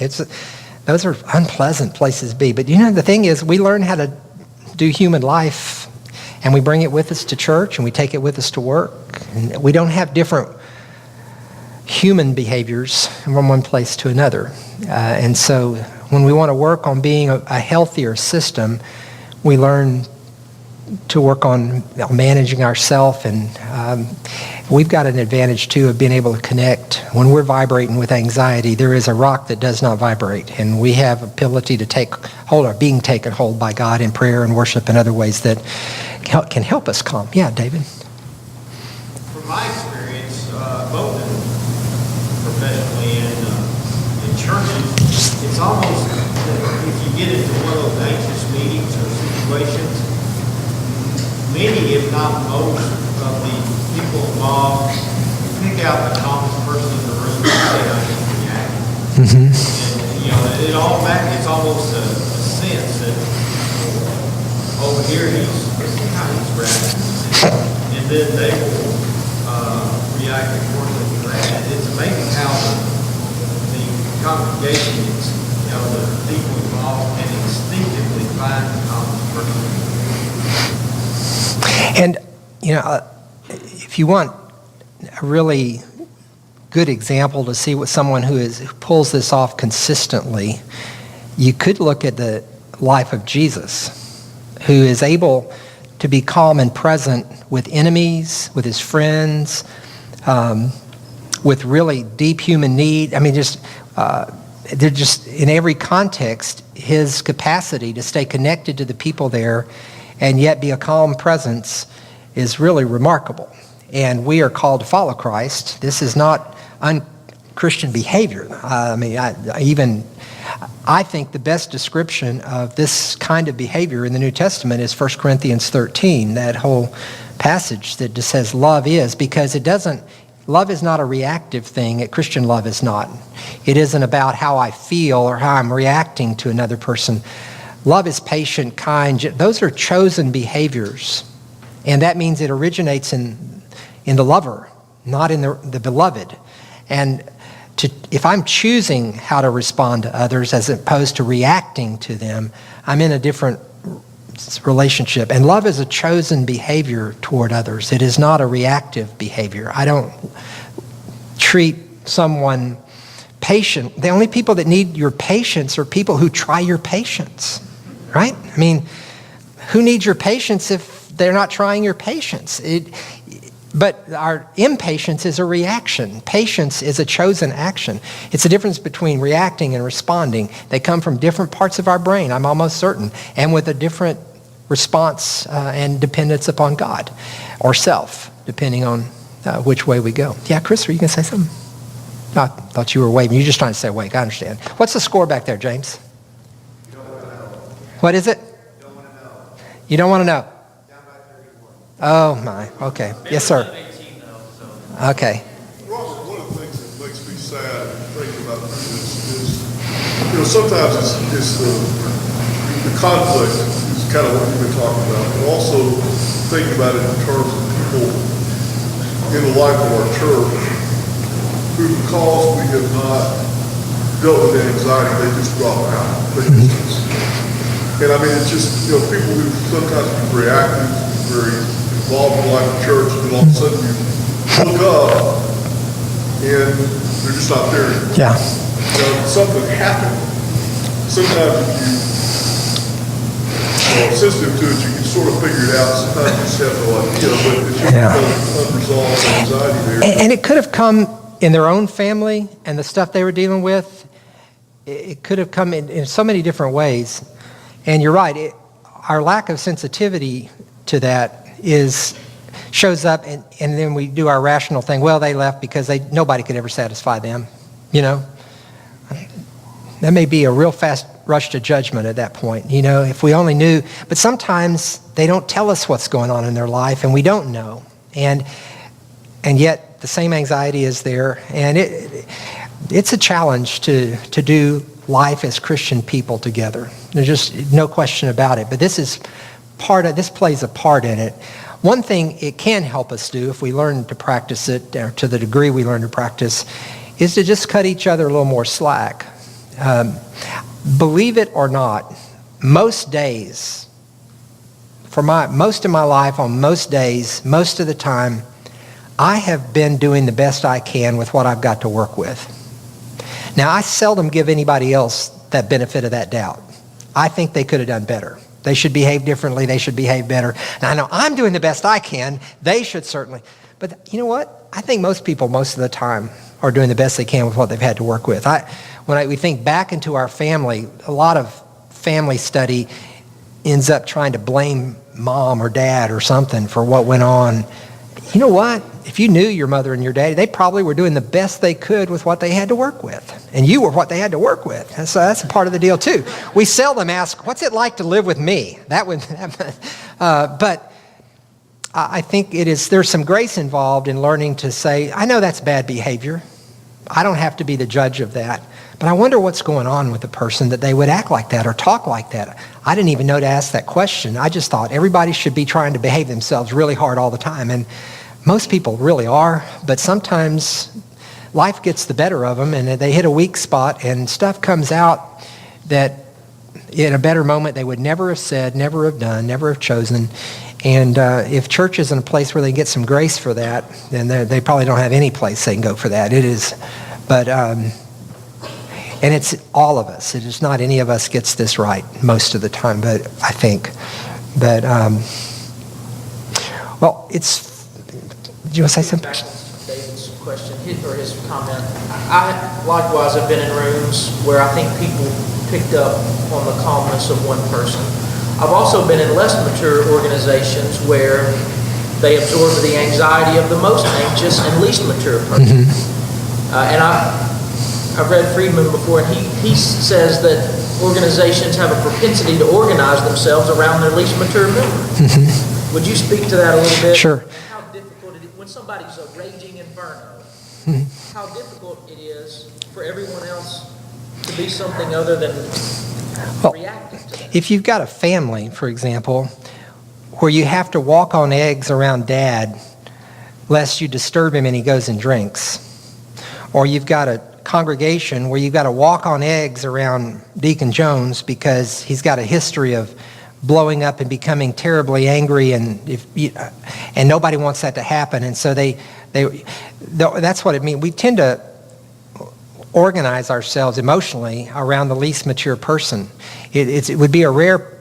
Those are unpleasant places to be. But the thing is, we learn how to do human life, and we bring it with us to church, and we take it with us to work. And we don't have different human behaviors from one place to another. And so When we want to work on being a healthier system, we learn to work on managing ourselves, and we've got an advantage too of being able to connect. When we're vibrating with anxiety, there is a rock that does not vibrate, and we have ability to take hold, or being taken hold by God in prayer and worship and other ways that can help us calm. Yeah, David? From my experience, both professionally and in churches, it's almost if you get into one of those anxious meetings or situations, many, if not most, of the people involved pick out the calmest person in the room and say how he's reacting. Mm-hmm. And, it's almost a sense that over here he's reacting. And then they will react accordingly to that. It's amazing how the congregation, the people involved can instinctively find the calmest person. And, if you want a really good example to see what someone who pulls this off consistently, you could look at the life of Jesus, who is able to be calm and present with enemies, with his friends, with really deep human need. I mean, they're just in every context, his capacity to stay connected to the people there and yet be a calm presence is really remarkable. And we are called to follow Christ. This is not un-Christian behavior. I think the best description of this kind of behavior in the New Testament is 1 Corinthians 13, that whole passage that just says love is, because love is not a reactive thing. Christian love is not. It isn't about how I feel or how I'm reacting to another person. Love is patient, kind. Those are chosen behaviors. And that means it originates in the lover, not in the beloved. And if I'm choosing how to respond to others as opposed to reacting to them, I'm in a different relationship. And love is a chosen behavior toward others. It is not a reactive behavior. I don't treat someone patient. The only people that need your patience are people who try your patience, right? I mean, who needs your patience if they're not trying your patience? But our impatience is a reaction. Patience is a chosen action. It's the difference between reacting and responding. They come from different parts of our brain, I'm almost certain, and with a different response and dependence upon God or self, depending on which way we go. Yeah, Chris, were you going to say something? No, I thought you were waving. You're just trying to say awake. I understand. What's the score back there, James? You don't want to know. What is it? You don't want to know. You don't want to know? Down by 31. Oh, my. Okay. Yes, sir. Okay. Robert, one of the things that makes me sad thinking about this is, sometimes it's the conflict is kind of what you've been talking about, but also thinking about it in terms of people in the life of our church who, because we have not dealt with anxiety, they just drop out. And I mean, it's just, people who sometimes be reactive, very involved in the life of the church, and all of a sudden you look up and they're just not there anymore. Yeah. Something happened. Sometimes if you're sensitive to it, you can sort of figure it out. Sometimes you just have to but it's just unresolved anxiety there. And it could have come in their own family and the stuff they were dealing with. It could have come in so many different ways. And you're right, our lack of sensitivity to that shows up, and then we do our rational thing. Well, they left because nobody could ever satisfy them, That may be a real fast rush to judgment at that point, if we only knew. But sometimes they don't tell us what's going on in their life, and we don't know. And yet the same anxiety is there, and it's a challenge to do life as Christian people together. There's just no question about it. But this plays a part in it. One thing it can help us do if we learn to practice it, or to the degree we learn to practice, is to just cut each other a little more slack. Believe it or not, most days, most of my life, on most days, most of the time, I have been doing the best I can with what I've got to work with. Now, I seldom give anybody else that benefit of that doubt. I think they could have done better. They should behave differently. They should behave better. And I know I'm doing the best I can. They should certainly. But you know what? I think most people, most of the time, are doing the best they can with what they've had to work with. When we think back into our family, a lot of family study ends up trying to blame mom or dad or something for what went on. You know what? If you knew your mother and your daddy, they probably were doing the best they could with what they had to work with. And you were what they had to work with. So that's a part of the deal too. We seldom ask, what's it like to live with me? But I think there's some grace involved in learning to say, I know that's bad behavior. I don't have to be the judge of that. But I wonder what's going on with the person that they would act like that or talk like that. I didn't even know to ask that question. I just thought everybody should be trying to behave themselves really hard all the time. And most people really are, but sometimes life gets the better of them and they hit a weak spot and stuff comes out that in a better moment they would never have said, never have done, never have chosen. And if church isn't a place where they get some grace for that, then they probably don't have any place they can go for that. It is, but, and it's all of us. It is not any of us gets this right most of the time, but I think that, well, it's, did you want to say something? Back on David's question, his comment. I likewise have been in rooms where I think people picked up on the calmness of one person. I've also been in less mature organizations where they absorb the anxiety of the most anxious and least mature person. And I've read Friedman before, and he says that organizations have a propensity to organize themselves around their least mature member. Would you speak to that a little bit? Sure. And how difficult it is when somebody's a raging inferno, how difficult it is for everyone else to be something other than reacting to that. If you've got a family, for example, where you have to walk on eggs around dad lest you disturb him and he goes and drinks, or you've got a congregation where you've got to walk on eggs around Deacon Jones because he's got a history of blowing up and becoming terribly angry, and nobody wants that to happen, and so that's what it means. We tend to organize ourselves emotionally around the least mature person. It would be a rare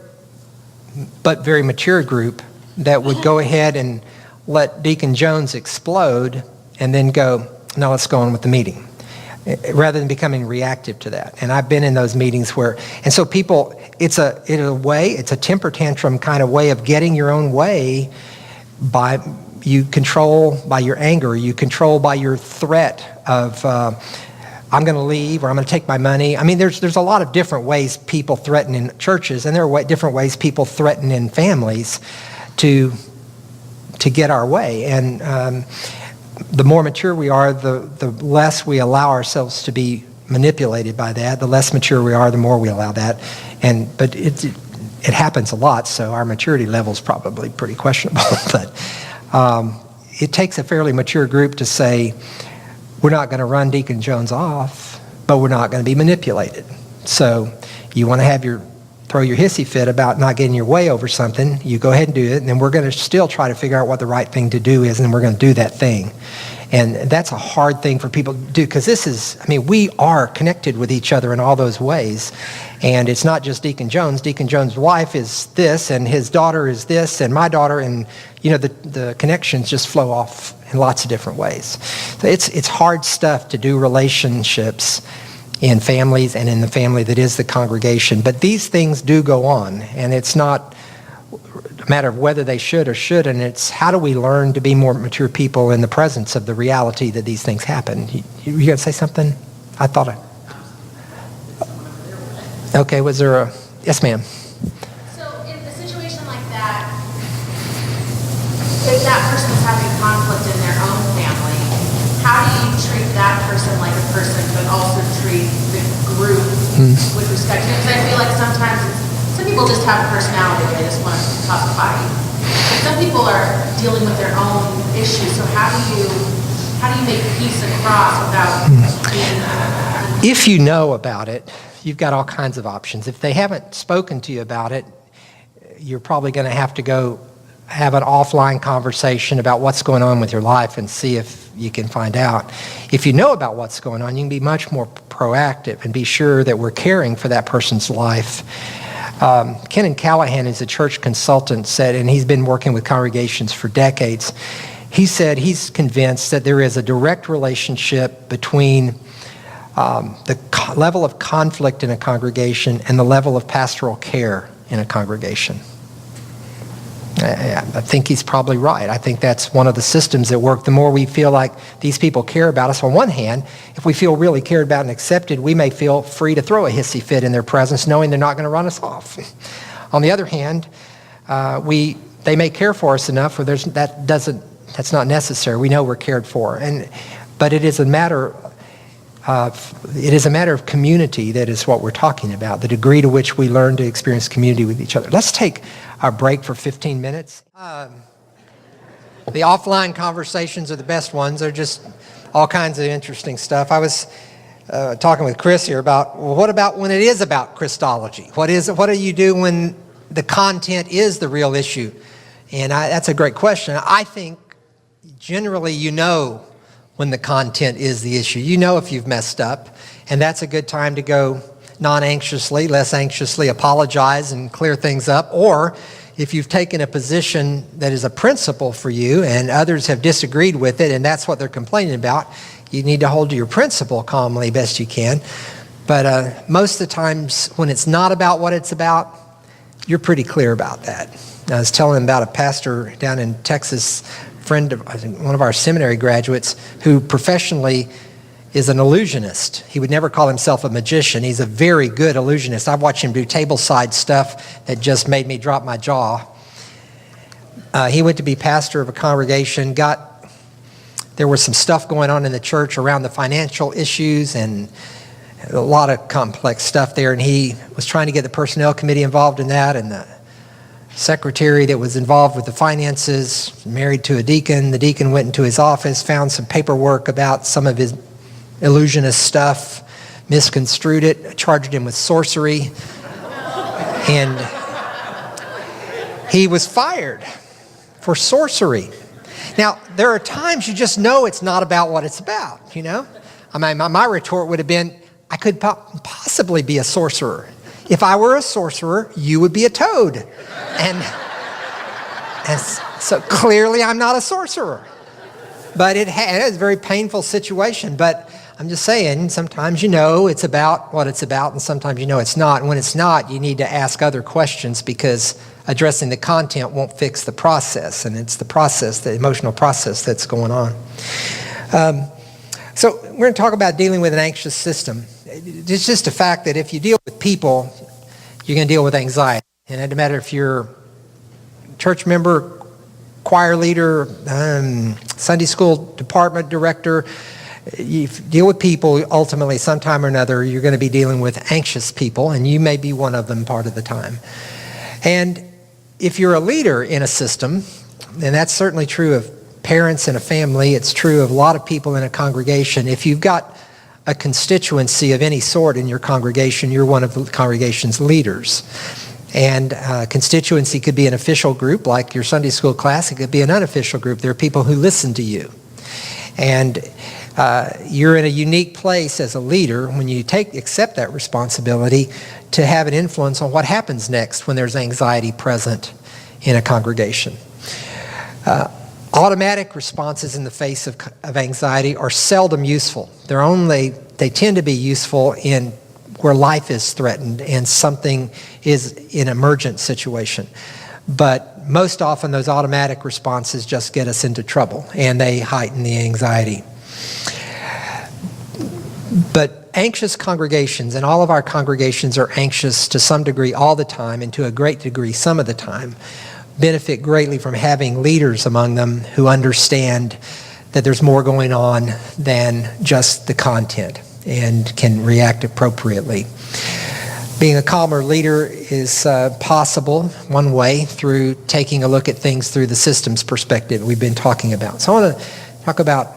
but very mature group that would go ahead and let Deacon Jones explode and then go, no, let's go on with the meeting, rather than becoming reactive to that. And I've been in those meetings where, and so people, it's a temper tantrum kind of way of getting your own way. You control by your anger, you control by your threat of, I'm going to leave, or I'm going to take my money. I mean, there's a lot of different ways people threaten in churches, and there are different ways people threaten in families to get our way. And the more mature we are, the less we allow ourselves to be manipulated by that. The less mature we are, the more we allow that. But it happens a lot, so our maturity level is probably pretty questionable. But it takes a fairly mature group to say, we're not going to run Deacon Jones off, but we're not going to be manipulated. So you want to throw your hissy fit about not getting your way over something, you go ahead and do it, and then we're going to still try to figure out what the right thing to do is, and we're going to do that thing. And that's a hard thing for people to do, because we are connected with each other in all those ways. And it's not just Deacon Jones. Deacon Jones' wife is this, and his daughter is this, and my daughter, and the connections just flow off in lots of different ways. So it's hard stuff to do relationships in families and in the family that is the congregation. But these things do go on, and it's not a matter of whether they should or shouldn't. It's how do we learn to be more mature people in the presence of the reality that these things happen. You going to say something? I thought Okay, was there a... Yes, ma'am. So in a situation like that, if that person is having conflict in their own family, how do you treat that person like a person, but also treat the group with respect to it? Because I feel like sometimes some people just have a personality and they just want to cause a fight. But some people are dealing with their own issues. So how do you make peace across without being... If you know about it, you've got all kinds of options. If they haven't spoken to you about it, you're probably going to have to go have an offline conversation about what's going on with your life and see if you can find out. If you know about what's going on, you can be much more proactive and be sure that we're caring for that person's life. Kenan Callahan is a church consultant, said, and he's been working with congregations for decades. He said he's convinced that there is a direct relationship between the level of conflict in a congregation and the level of pastoral care in a congregation. I think he's probably right. I think that's one of the systems that work. The more we feel like these people care about us, on one hand, if we feel really cared about and accepted, we may feel free to throw a hissy fit in their presence, knowing they're not going to run us off. On the other hand, they may care for us enough where that's not necessary. We know we're cared for. But it is a matter of community that is what we're talking about, the degree to which we learn to experience community with each other. Let's take our break for 15 minutes. The offline conversations are the best ones. They're just all kinds of interesting stuff. I was talking with Chris here about, well, what about when it is about Christology? What do you do when the content is the real issue? And that's a great question. I think generally you know when the content is the issue. You know if you've messed up, and that's a good time to go non-anxiously, less anxiously apologize and clear things up. Or if you've taken a position that is a principle for you and others have disagreed with it and that's what they're complaining about, you need to hold to your principle calmly best you can. But most of the times when it's not about what it's about, you're pretty clear about that. I was telling him about a pastor down in Texas, friend of, I think, one of our seminary graduates, who professionally is an illusionist. He would never call himself a magician. He's a very good illusionist. I've watched him do tableside stuff that just made me drop my jaw. He went to be pastor of a congregation, there was some stuff going on in the church around the financial issues and a lot of complex stuff there, and he was trying to get the personnel committee involved in that, and the secretary that was involved with the finances, married to a deacon. The deacon went into his office, found some paperwork about some of his illusionist stuff, misconstrued it, charged him with sorcery, and he was fired for sorcery. Now, there are times you just know it's not about what it's about, you know? I mean, my retort would have been, I could possibly be a sorcerer. If I were a sorcerer, you would be a toad. And so clearly I'm not a sorcerer. But it is a very painful situation. But I'm just saying, sometimes you know it's about what it's about, and sometimes you know it's not. And when it's not, you need to ask other questions, because addressing the content won't fix the process. And it's the process, the emotional process that's going on. So we're going to talk about dealing with an anxious system. It's just a fact that if you deal with people, you're going to deal with anxiety. And it doesn't matter if you're a church member, choir leader, Sunday school department director. You deal with people, ultimately, sometime or another, you're going to be dealing with anxious people, and you may be one of them part of the time. And if you're a leader in a system, and that's certainly true of parents in a family, it's true of a lot of people in a congregation. If you've got a constituency of any sort in your congregation, you're one of the congregation's leaders. And constituency could be an official group like your Sunday school class. It could be an unofficial group. There are people who listen to you. And you're in a unique place as a leader when you accept that responsibility to have an influence on what happens next when there's anxiety present in a congregation. Automatic responses in the face of anxiety are seldom useful. They tend to be useful in where life is threatened and something is an emergent situation. But most often those automatic responses just get us into trouble, and they heighten the anxiety. But anxious congregations, and all of our congregations are anxious to some degree all the time, and to a great degree some of the time, benefit greatly from having leaders among them who understand that there's more going on than just the content and can react appropriately. Being a calmer leader is possible one way through taking a look at things through the systems perspective we've been talking about. So I want to talk about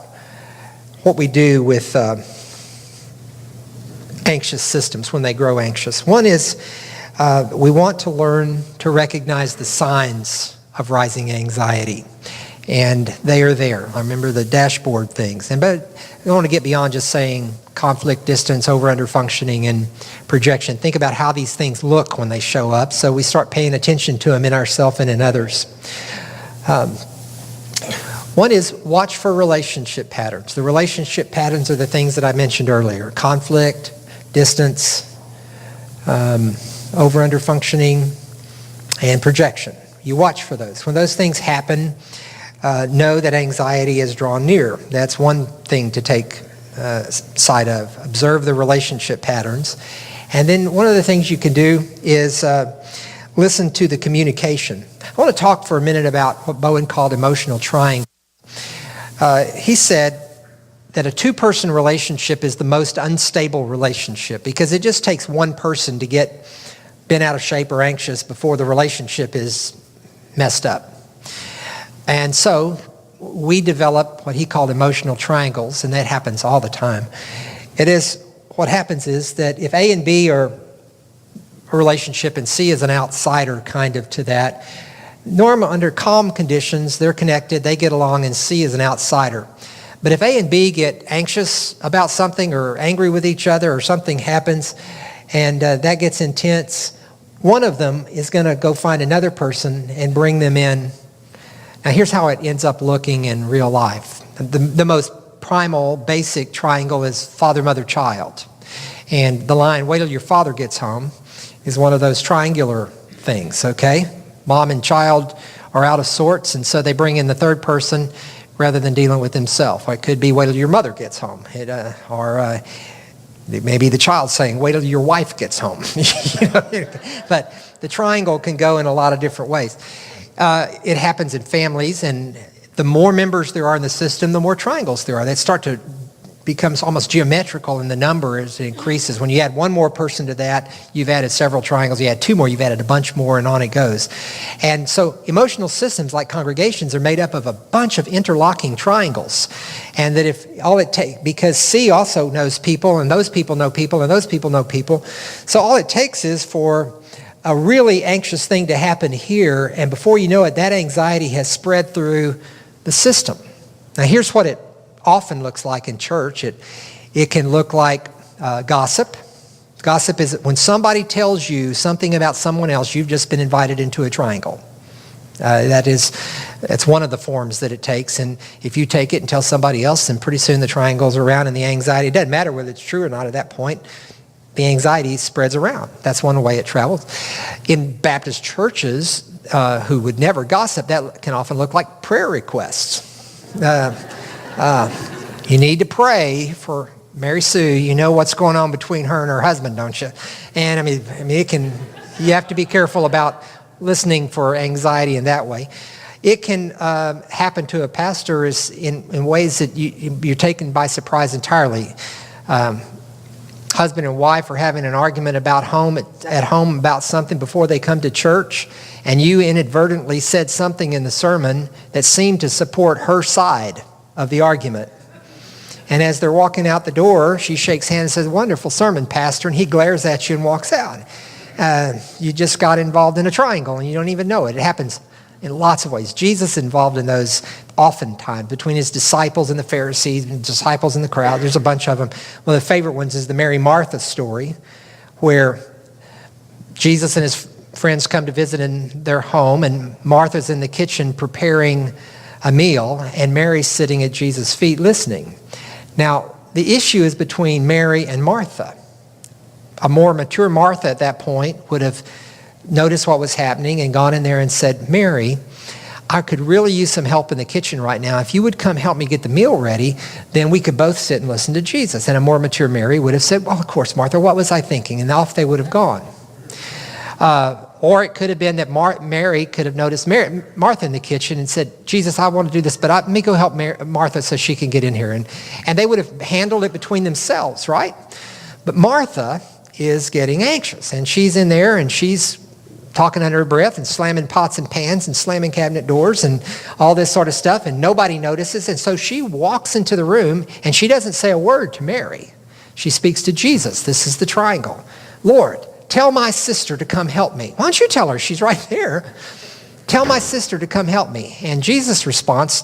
what we do with anxious systems when they grow anxious. One is we want to learn to recognize the signs of rising anxiety. And they are there. I remember the dashboard things. But I don't want to get beyond just saying conflict, distance, over-under functioning, and projection. Think about how these things look when they show up, so we start paying attention to them in ourselves and in others. One is watch for relationship patterns. The relationship patterns are the things that I mentioned earlier. Conflict, distance, over-under functioning, and projection. You watch for those. When those things happen, know that anxiety is drawn near. That's one thing to take sight of. Observe the relationship patterns. And then one of the things you can do is listen to the communication. I want to talk for a minute about what Bowen called emotional triangle. He said that a two-person relationship is the most unstable relationship because it just takes one person to get bent out of shape or anxious before the relationship is messed up. And so we develop what he called emotional triangles, and that happens all the time. What happens is that if A and B are a relationship and C is an outsider kind of to that, under calm conditions, they're connected, they get along, and C is an outsider. But if A and B get anxious about something or angry with each other or something happens and that gets intense, one of them is going to go find another person and bring them in. Now here's how it ends up looking in real life. The most primal, basic triangle is father, mother, child. And the line, wait till your father gets home, is one of those triangular things, okay? Mom and child are out of sorts, and so they bring in the third person rather than dealing with himself. Or it could be, wait till your mother gets home. Or maybe the child saying, wait till your wife gets home. But the triangle can go in a lot of different ways. It happens in families, and the more members there are in the system, the more triangles there are. They start to become almost geometrical in the number as it increases. When you add one more person to that, you've added several triangles. You add two more, you've added a bunch more, and on it goes. And so emotional systems like congregations are made up of a bunch of interlocking triangles. And that if all it takes, because C also knows people, and those people know people, and those people know people. So all it takes is for a really anxious thing to happen here, and before you know it, that anxiety has spread through the system. Now here's what it often looks like in church. It can look like gossip. Gossip is when somebody tells you something about someone else, you've just been invited into a triangle. That's one of the forms that it takes, and if you take it and tell somebody else, then pretty soon the triangle's around and the anxiety, it doesn't matter whether it's true or not at that point, the anxiety spreads around. That's one way it travels. In Baptist churches, who would never gossip, that can often look like prayer requests. You need to pray for Mary Sue. You know what's going on between her and her husband, don't you? And I mean, you have to be careful about listening for anxiety in that way. It can happen to a pastor in ways that you're taken by surprise entirely. Husband and wife are having an argument about at home about something before they come to church, and you inadvertently said something in the sermon that seemed to support her side of the argument. And as they're walking out the door, she shakes hands and says, "Wonderful sermon, Pastor," and he glares at you and walks out. You just got involved in a triangle and you don't even know it. It happens in lots of ways. Jesus involved in those oftentimes between his disciples and the Pharisees and disciples in the crowd. There's a bunch of them. One of the favorite ones is the Mary Martha story, where Jesus and his friends come to visit in their home, and Martha's in the kitchen preparing a meal, and Mary's sitting at Jesus' feet listening. Now, the issue is between Mary and Martha. A more mature Martha at that point would have noticed what was happening and gone in there and said, "Mary, I could really use some help in the kitchen right now. If you would come help me get the meal ready, then we could both sit and listen to Jesus." And a more mature Mary would have said, "Well, of course, Martha, what was I thinking?" And off they would have gone. Or it could have been that Mary could have noticed Martha in the kitchen and said, "Jesus, I want to do this, but let me go help Martha so she can get in here." And they would have handled it between themselves, right? But Martha is getting anxious, and she's in there, and she's talking under her breath and slamming pots and pans and slamming cabinet doors and all this sort of stuff, and nobody notices. And so she walks into the room, and she doesn't say a word to Mary. She speaks to Jesus. This is the triangle. "Lord, tell my sister to come help me." "Why don't you tell her? She's right there." tell my sister to come help me. And Jesus' response,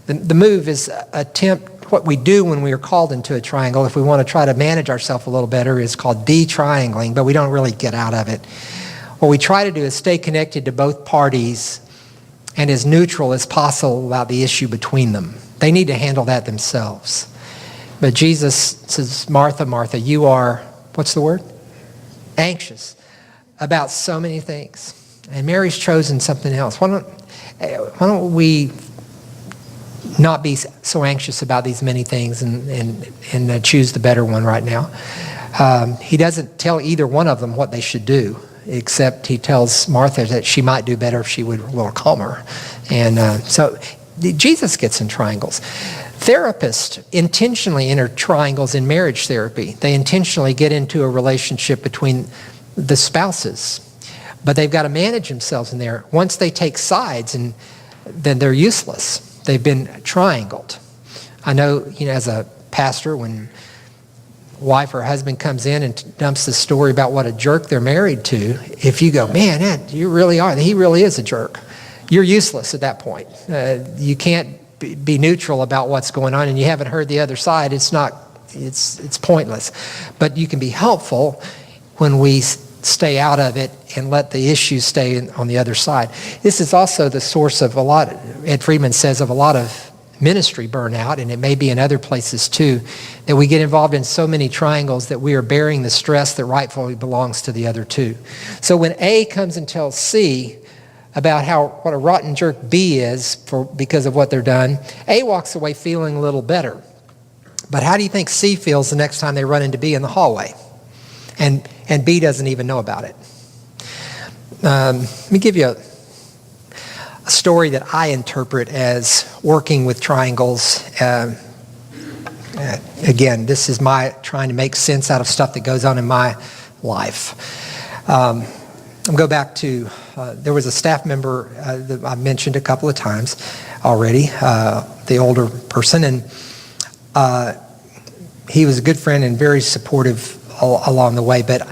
the move is attempt, what we do when we are called into a triangle, if we want to try to manage ourselves a little better, is called de-triangling, but we don't really get out of it. What we try to do is stay connected to both parties and as neutral as possible about the issue between them. They need to handle that themselves. But Jesus says, Martha, Martha, you are, what's the word? Anxious about so many things. And Mary's chosen something else. Why don't we not be so anxious about these many things and choose the better one right now? He doesn't tell either one of them what they should do, except he tells Martha that she might do better if she would a little calmer. And so Jesus gets in triangles. Therapists intentionally enter triangles in marriage therapy. They intentionally get into a relationship between the spouses, but they've got to manage themselves in there. Once they take sides, and then they're useless. They've been triangled. I know, as a pastor, when wife or husband comes in and dumps the story about what a jerk they're married to, if you go, man, Ed, you really are, he really is a jerk, you're useless at that point. You can't be neutral about what's going on, and you haven't heard the other side. It's pointless. But you can be helpful when we stay out of it and let the issues stay on the other side. This is also the source of Ed Friedman says, of a lot of ministry burnout, and it may be in other places too, that we get involved in so many triangles that we are bearing the stress that rightfully belongs to the other two. So when A comes and tells C about what a rotten jerk B is because of what they're done, A walks away feeling a little better. But how do you think C feels the next time they run into B in the hallway? And B doesn't even know about it. Let me give you a story that I interpret as working with triangles. Again, this is my trying to make sense out of stuff that goes on in my life. I'll go back to, there was a staff member that I mentioned a couple of times already, the older person, and he was a good friend and very supportive along the way, but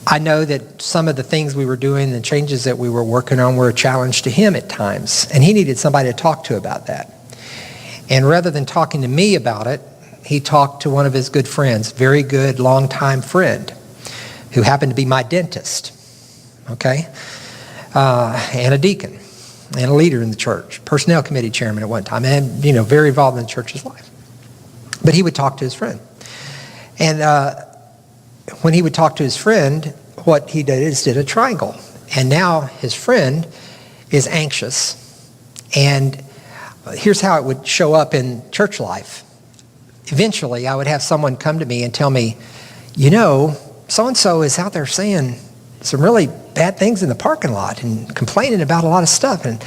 I know that some of the things we were doing, the changes that we were working on, were a challenge to him at times, and he needed somebody to talk to about that. And rather than talking to me about it, he talked to one of his good friends, very good longtime friend, who happened to be my dentist, okay, and a deacon, and a leader in the church, personnel committee chairman at one time, and very involved in the church's life. But he would talk to his friend, and when he would talk to his friend, what he did is did a triangle. And now his friend is anxious. And here's how it would show up in church life. Eventually, I would have someone come to me and tell me, so-and-so is out there saying some really bad things in the parking lot and complaining about a lot of stuff. And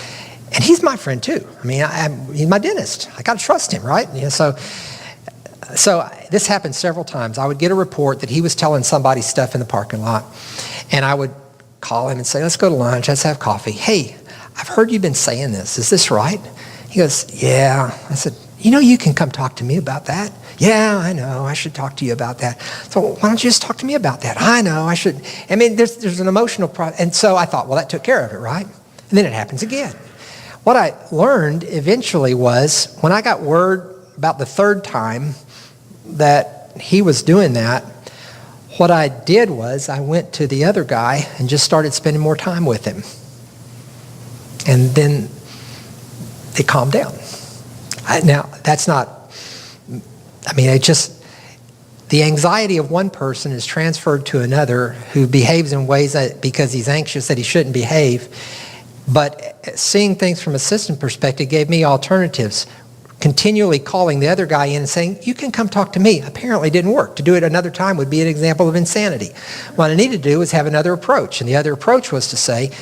he's my friend too. I mean, he's my dentist. I got to trust him, right? So this happened several times. I would get a report that he was telling somebody stuff in the parking lot, and I would call him and say, let's go to lunch, let's have coffee. Hey, I've heard you've been saying this. Is this right? He goes, yeah. I said, you can come talk to me about that. Yeah, I know. I should talk to you about that. So why don't you just talk to me about that? I know. I should. I mean, there's an emotional problem. And so I thought, well, that took care of it, right? And then it happens again. What I learned eventually was when I got word about the third time that he was doing that, what I did was I went to the other guy and just started spending more time with him. And then it calmed down. The anxiety of one person is transferred to another who behaves in ways that because he's anxious that he shouldn't behave. But seeing things from a system perspective gave me alternatives. Continually calling the other guy in and saying, you can come talk to me, apparently didn't work. To do it another time would be an example of insanity. What I needed to do was have another approach. And the other approach was to say,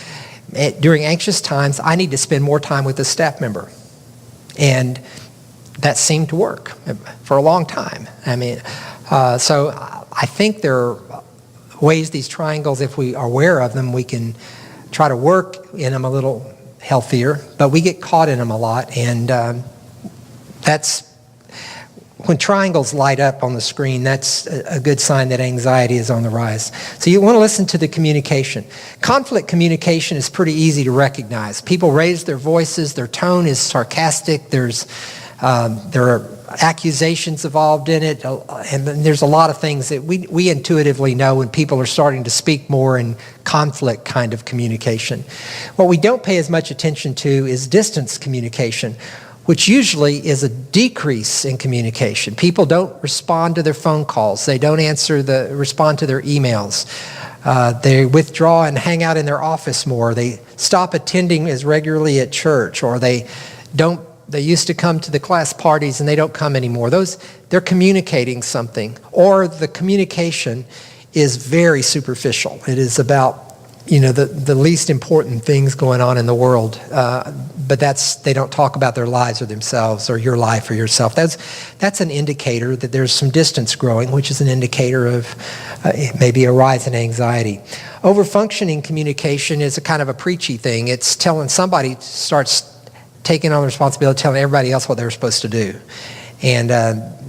during anxious times, I need to spend more time with the staff member. And that seemed to work for a long time. So I think there are ways these triangles, if we are aware of them, we can try to work in them a little healthier, but we get caught in them a lot. And when triangles light up on the screen, that's a good sign that anxiety is on the rise. So you want to listen to the communication. Conflict communication is pretty easy to recognize. People raise their voices, their tone is sarcastic, there are accusations involved in it, and there's a lot of things that we intuitively know when people are starting to speak more in conflict kind of communication. What we don't pay as much attention to is distance communication, which usually is a decrease in communication. People don't respond to their phone calls. They don't respond to their emails. They withdraw and hang out in their office more. They stop attending as regularly at church, or they used to come to the class parties and they don't come anymore. They're communicating something, or the communication is very superficial. It is about the least important things going on in the world, but they don't talk about their lives or themselves or your life or yourself. That's an indicator that there's some distance growing, which is an indicator of maybe a rise in anxiety. Over-functioning communication is a kind of a preachy thing. It's telling somebody starts taking on the responsibility, telling everybody else what they're supposed to do. And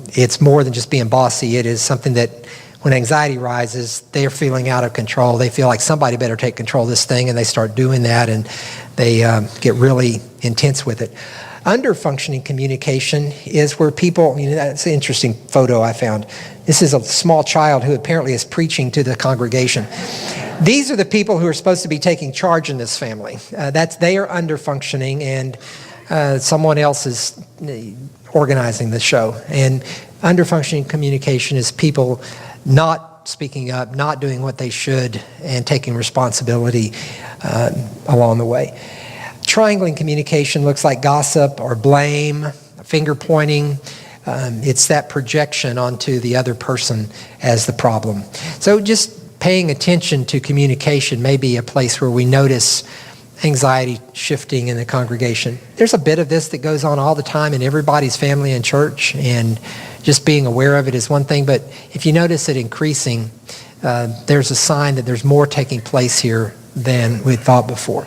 it's more than just being bossy. It is something that when anxiety rises, they're feeling out of control. They feel like somebody better take control of this thing, and they start doing that, and they get really intense with it. Under-functioning communication is where people, that's an interesting photo I found. This is a small child who apparently is preaching to the congregation. These are the people who are supposed to be taking charge in this family. They are under-functioning, and someone else is organizing the show. And under-functioning communication is people not speaking up, not doing what they should, and taking responsibility along the way. Triangling communication looks like gossip or blame, finger pointing. It's that projection onto the other person as the problem. So just paying attention to communication may be a place where we notice anxiety shifting in the congregation. There's a bit of this that goes on all the time in everybody's family and church, and just being aware of it is one thing, but if you notice it increasing, there's a sign that there's more taking place here than we thought before.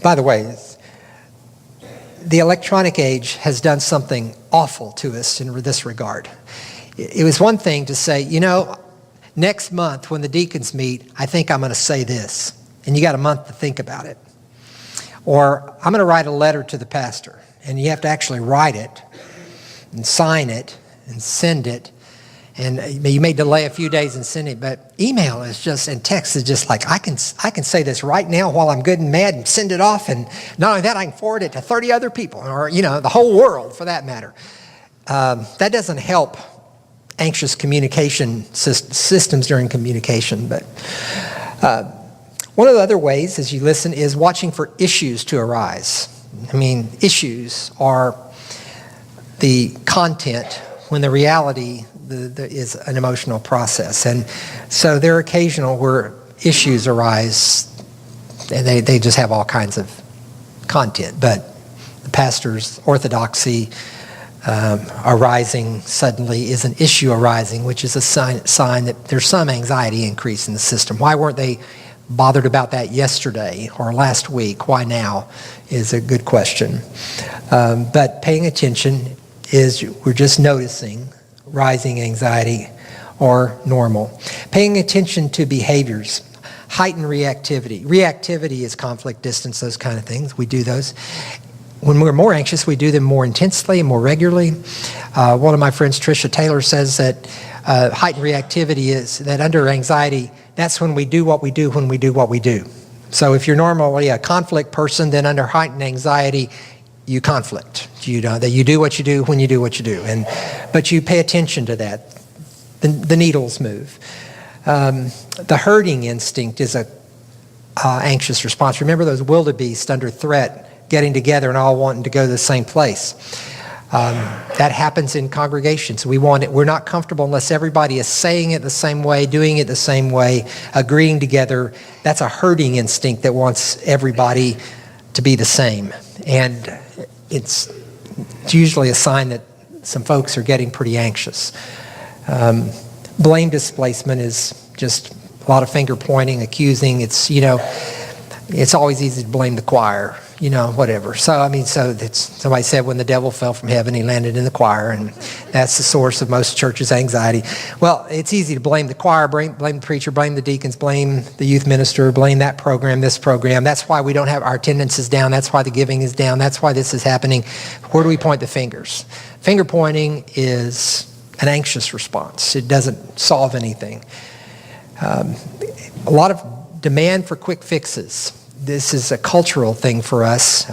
By the way, the electronic age has done something awful to us in this regard. It was one thing to say, next month when the deacons meet, I think I'm going to say this, and you got a month to think about it. Or I'm going to write a letter to the pastor, and you have to actually write it and sign it and send it. And you may delay a few days in sending it, but email is just, and text is just like, I can say this right now while I'm good and mad and send it off, and not only that, I can forward it to 30 other people, or the whole world for that matter. That doesn't help anxious communication systems during communication, but one of the other ways as you listen is watching for issues to arise. Issues are the content when the reality is an emotional process. And so there are occasional where issues arise, and they just have all kinds of content. But the pastor's orthodoxy arising suddenly is an issue arising, which is a sign that there's some anxiety increase in the system. Why weren't they bothered about that yesterday or last week? Why now is a good question. But paying attention is we're just noticing rising anxiety or normal. Paying attention to behaviors, heightened reactivity. Reactivity is conflict, distance, those kind of things. We do those. When we're more anxious, we do them more intensely and more regularly. One of my friends, Tricia Taylor, says that heightened reactivity is that under anxiety, that's when we do what we do when we do what we do. So if you're normally a conflict person, then under heightened anxiety, you conflict. That you do what you do when you do what you do. But you pay attention to that. The needles move. The herding instinct is a anxious response. Remember those wildebeest under threat getting together and all wanting to go to the same place. That happens in congregations. We're not comfortable unless everybody is saying it the same way, doing it the same way, agreeing together. That's a herding instinct that wants everybody to be the same. And it's usually a sign that some folks are getting pretty anxious. Blame displacement is just a lot of finger pointing, accusing. It's, it's always easy to blame the choir, whatever. So, somebody said when the devil fell from heaven, he landed in the choir, and that's the source of most churches' anxiety. Well, it's easy to blame the choir, blame the preacher, blame the deacons, blame the youth minister, blame that program, this program. That's why we don't have, our attendance is down. That's why the giving is down. That's why this is happening. Where do we point the fingers? Finger pointing is an anxious response. It doesn't solve anything. A lot of demand for quick fixes. This is a cultural thing for us.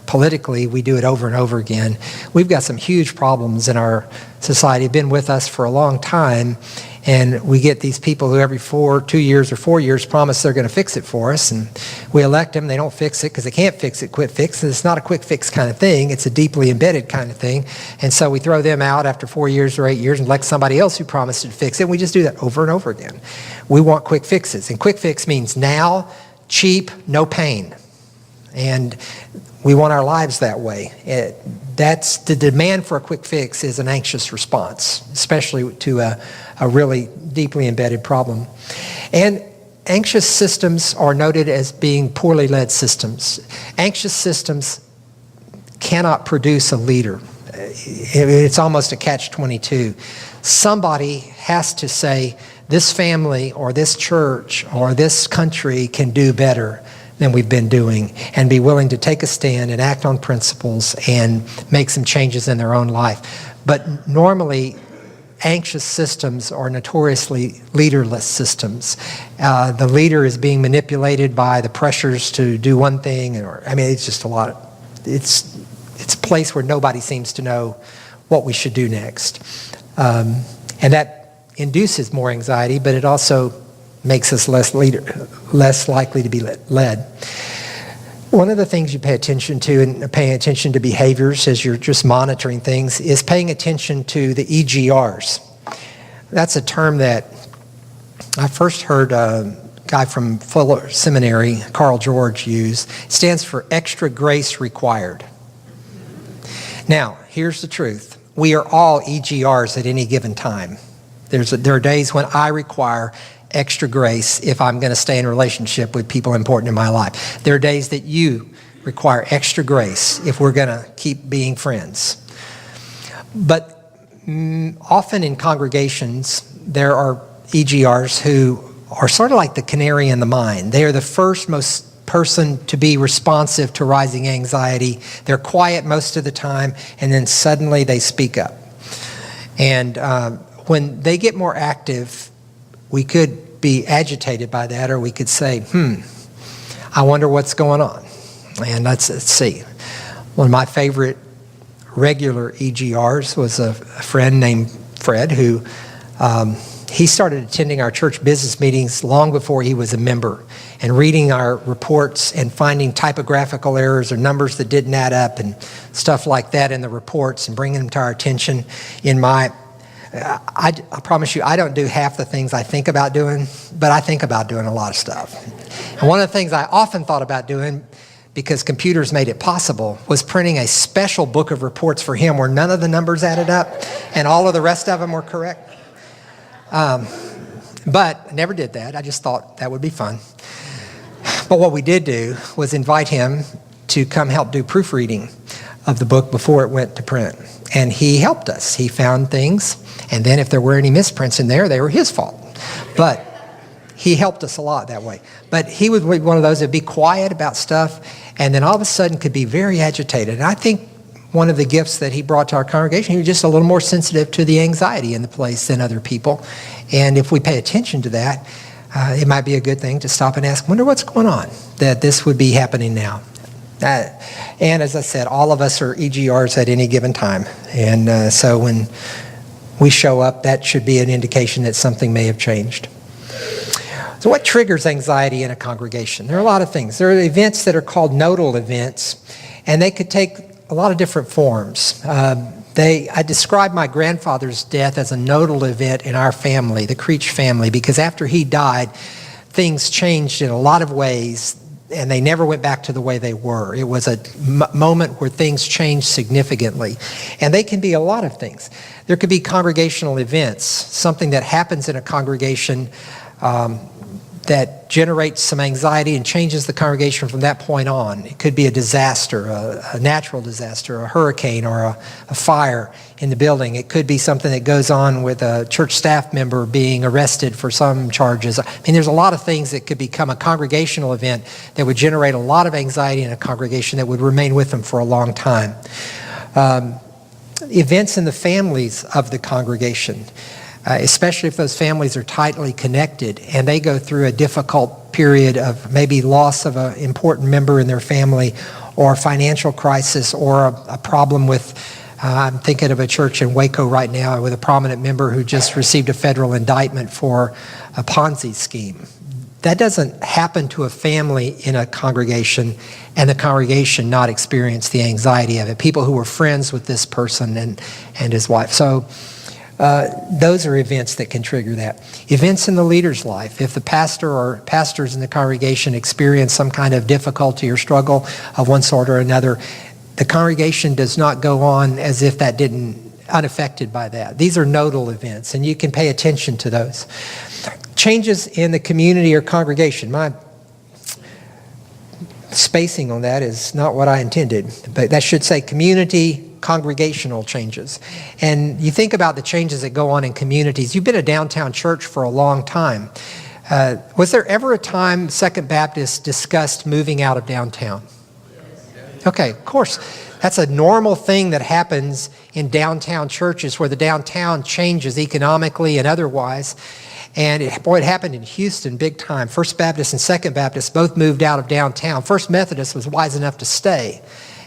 Politically, we do it over and over again. We've got some huge problems in our society, been with us for a long time, and we get these people who every 2 years or 4 years promise they're going to fix it for us, and we elect them, they don't fix it because they can't fix it, quick fix. It's not a quick fix kind of thing, it's a deeply embedded kind of thing, and so we throw them out after 4 years or 8 years and elect somebody else who promised to fix it, and we just do that over and over again. We want quick fixes, and quick fix means now, cheap, no pain. And we want our lives that way. That's the demand for a quick fix is an anxious response, especially to a really deeply embedded problem. And anxious systems are noted as being poorly led systems. Anxious systems cannot produce a leader. It's almost a catch-22. Somebody has to say, this family or this church or this country can do better than we've been doing, and be willing to take a stand and act on principles and make some changes in their own life. But normally, anxious systems are notoriously leaderless systems. The leader is being manipulated by the pressures to do one thing, it's just it's a place where nobody seems to know what we should do next. And that induces more anxiety, but it also makes us less likely to be led. One of the things you pay attention to, and paying attention to behaviors as you're just monitoring things, is paying attention to the EGRs. That's a term that I first heard a guy from Fuller Seminary, Carl George, use. It stands for extra grace required. Now, here's the truth. We are all EGRs at any given time. There are days when I require extra grace if I'm going to stay in a relationship with people important in my life. There are days that you require extra grace if we're going to keep being friends. But often in congregations, there are EGRs who are sort of like the canary in the mine. They are the most person to be responsive to rising anxiety. They're quiet most of the time, and then suddenly they speak up. And when they get more active, we could be agitated by that, or we could say, I wonder what's going on. And let's see. One of my favorite regular EGRs was a friend named Fred who he started attending our church business meetings long before he was a member and reading our reports and finding typographical errors or numbers that didn't add up and stuff like that in the reports and bringing them to our attention. I promise you, I don't do half the things I think about doing, but I think about doing a lot of stuff. And one of the things I often thought about doing, because computers made it possible, was printing a special book of reports for him where none of the numbers added up and all of the rest of them were correct. But I never did that. I just thought that would be fun. But what we did do was invite him to come help do proofreading of the book before it went to print. And he helped us. He found things, and then if there were any misprints in there, they were his fault. But he helped us a lot that way. But he was one of those that would be quiet about stuff, and then all of a sudden could be very agitated. And I think one of the gifts that he brought to our congregation, he was just a little more sensitive to the anxiety in the place than other people. And if we pay attention to that, it might be a good thing to stop and ask, wonder what's going on, that this would be happening now. And as I said, all of us are EGRs at any given time. And so when we show up, that should be an indication that something may have changed. So what triggers anxiety in a congregation? There are a lot of things. There are events that are called nodal events, and they could take a lot of different forms. I described my grandfather's death as a nodal event in our family, the Creech family, because after he died, things changed in a lot of ways, and they never went back to the way they were. It was a moment where things changed significantly. And they can be a lot of things. There could be congregational events, something that happens in a congregation that generates some anxiety and changes the congregation from that point on. It could be a disaster, a natural disaster, a hurricane, or a fire in the building. It could be something that goes on with a church staff member being arrested for some charges. I mean, there's a lot of things that could become a congregational event that would generate a lot of anxiety in a congregation that would remain with them for a long time. Events in the families of the congregation, especially if those families are tightly connected and they go through a difficult period of maybe loss of an important member in their family, or financial crisis, or a problem with, I'm thinking of a church in Waco right now with a prominent member who just received a federal indictment for a Ponzi scheme. That doesn't happen to a family in a congregation and the congregation not experience the anxiety of it. People who were friends with this person and his wife. So those are events that can trigger that. Events in the leader's life. If the pastor or pastors in the congregation experience some kind of difficulty or struggle of one sort or another, the congregation does not go on as if that unaffected by that. These are nodal events, and you can pay attention to those. Changes in the community or congregation. My spacing on that is not what I intended, but that should say community congregational changes. And you think about the changes that go on in communities. You've been a downtown church for a long time. Was there ever a time Second Baptist discussed moving out of downtown? Okay, of course. That's a normal thing that happens in downtown churches where the downtown changes economically and otherwise. And it happened in Houston big time. First Baptist and Second Baptist both moved out of downtown. First Methodist was wise enough to stay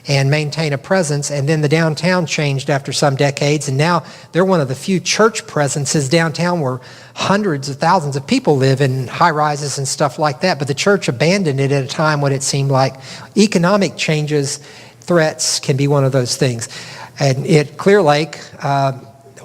and maintain a presence, and then the downtown changed after some decades, and now they're one of the few church presences downtown where hundreds of thousands of people live in high-rises and stuff like that, but the church abandoned it at a time when it seemed like economic changes, threats can be one of those things. And at Clear Lake,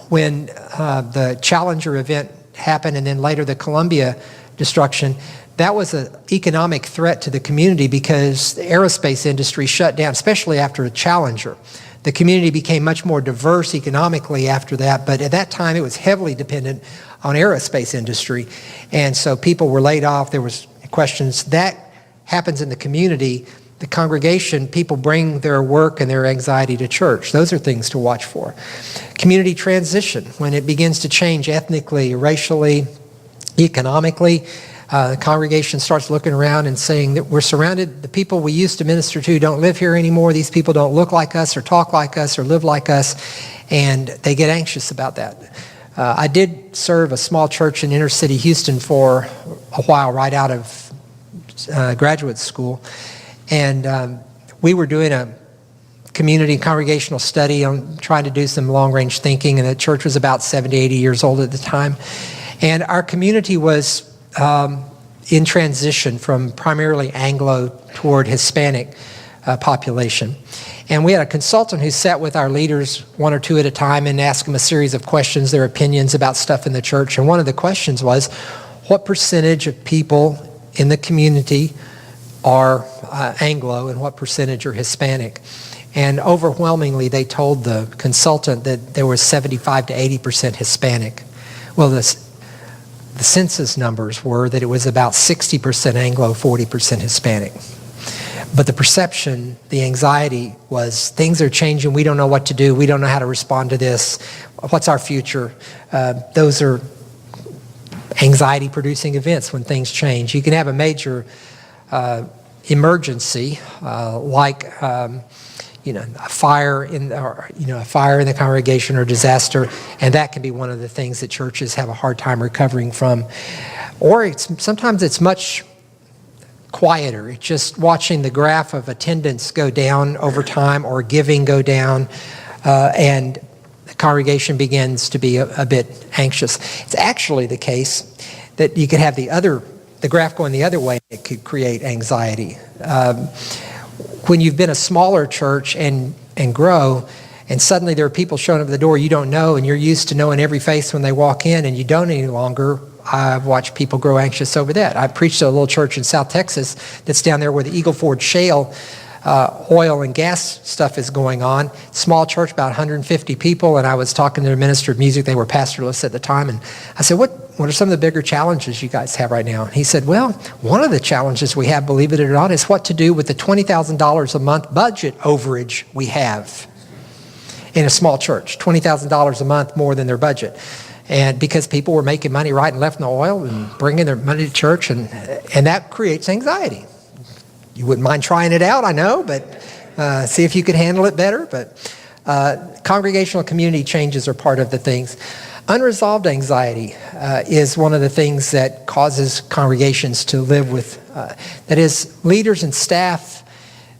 when the Challenger event happened and then later the Columbia destruction, that was an economic threat to the community because the aerospace industry shut down, especially after a Challenger. The community became much more diverse economically after that, but at that time it was heavily dependent on aerospace industry. And so people were laid off. There was questions. That happens in the community. The congregation, people bring their work and their anxiety to church. Those are things to watch for. Community transition, when it begins to change ethnically, racially, economically, the congregation starts looking around and saying that we're surrounded, the people we used to minister to don't live here anymore. These people don't look like us or talk like us or live like us, and they get anxious about that. I did serve a small church in inner city Houston for a while right out of graduate school, and we were doing a community and congregational study on trying to do some long-range thinking, and the church was about 70, 80 years old at the time. And our community was in transition from primarily Anglo toward Hispanic population. And we had a consultant who sat with our leaders one or two at a time and asked them a series of questions, their opinions about stuff in the church. And one of the questions was, what percentage of people in the community are Anglo and what percentage are Hispanic? And overwhelmingly, they told the consultant that there was 75 to 80% Hispanic. Well, the census numbers were that it was about 60% Anglo, 40% Hispanic. But the perception, the anxiety was things are changing. We don't know what to do. We don't know how to respond to this. What's our future? Those are anxiety-producing events when things change. You can have a major emergency like a fire in the congregation or disaster, and that can be one of the things that churches have a hard time recovering from. Or sometimes it's much quieter. It's just watching the graph of attendance go down over time or giving go down, and the congregation begins to be a bit anxious. It's actually the case that you could have the graph going the other way. It could create anxiety. When you've been a smaller church and grow, and suddenly there are people showing up at the door you don't know, and you're used to knowing every face when they walk in, and you don't any longer, I've watched people grow anxious over that. I preached at a little church in South Texas that's down there where the Eagle Ford Shale oil and gas stuff is going on. Small church, about 150 people, and I was talking to the minister of music. They were pastorless at the time, and I said, what what are some of the bigger challenges you guys have right now? And he said, well, one of the challenges we have, believe it or not, is what to do with the $20,000 a month budget overage we have in a small church, $20,000 a month more than their budget. And because people were making money right and left in the oil and bringing their money to church, and that creates anxiety. You wouldn't mind trying it out, I know, but see if you could handle it better. But congregational community changes are part of the things. Unresolved anxiety is one of the things that causes congregations to live with, that is, leaders and staff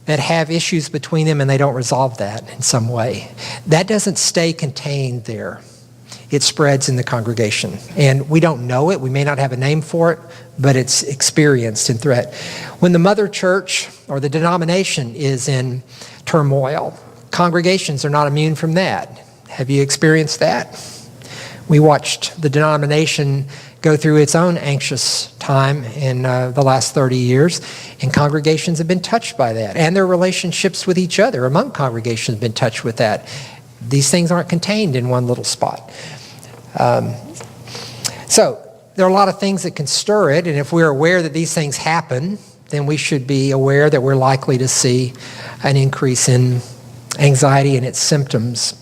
that have issues between them and they don't resolve that in some way. That doesn't stay contained there. It spreads in the congregation. And we don't know it. We may not have a name for it, but it's experienced in threat. When the mother church or the denomination is in turmoil, congregations are not immune from that. Have you experienced that? We watched the denomination go through its own anxious time in the last 30 years, and congregations have been touched by that. And their relationships with each other among congregations have been touched with that. These things aren't contained in one little spot. So there are a lot of things that can stir it, and if we're aware that these things happen, then we should be aware that we're likely to see an increase in anxiety and its symptoms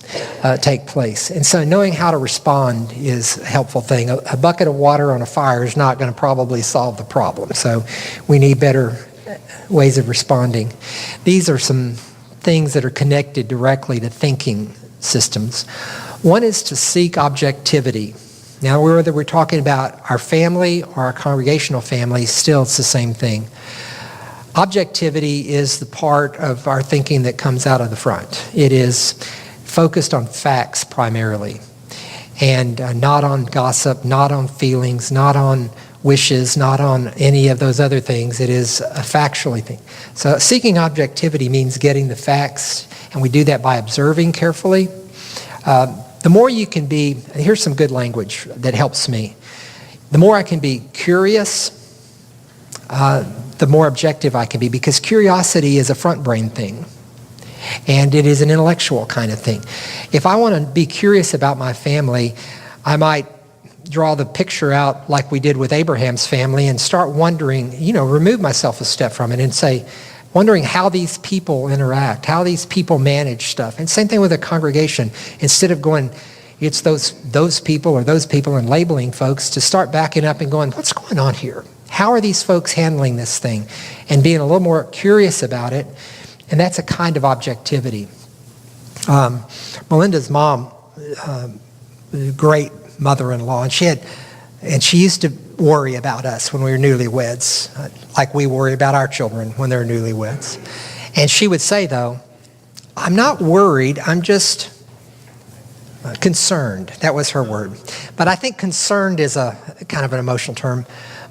take place. And so knowing how to respond is a helpful thing. A bucket of water on a fire is not going to probably solve the problem. So we need better ways of responding. These are some things that are connected directly to thinking systems. One is to seek objectivity. Now, whether we're talking about our family or our congregational family, still it's the same thing. Objectivity is the part of our thinking that comes out of the front. It is focused on facts primarily, and not on gossip, not on feelings, not on wishes, not on any of those other things. It is a factually thing. So seeking objectivity means getting the facts, and we do that by observing carefully. The more you can be, here's some good language that helps me. The more I can be curious, the more objective I can be, because curiosity is a front brain thing, and it is an intellectual kind of thing. If I want to be curious about my family, I might draw the picture out like we did with Abraham's family and start wondering, remove myself a step from it and say, wondering how these people interact, how these people manage stuff. And same thing with a congregation. Instead of going, it's those people or those people and labeling folks, to start backing up and going, what's going on here? How are these folks handling this thing? And being a little more curious about it. And that's a kind of objectivity. Melinda's mom, great mother-in-law, and she used to worry about us when we were newlyweds, like we worry about our children when they're newlyweds. And she would say, though, I'm not worried, I'm just concerned. That was her word. But I think concerned is a kind of an emotional term.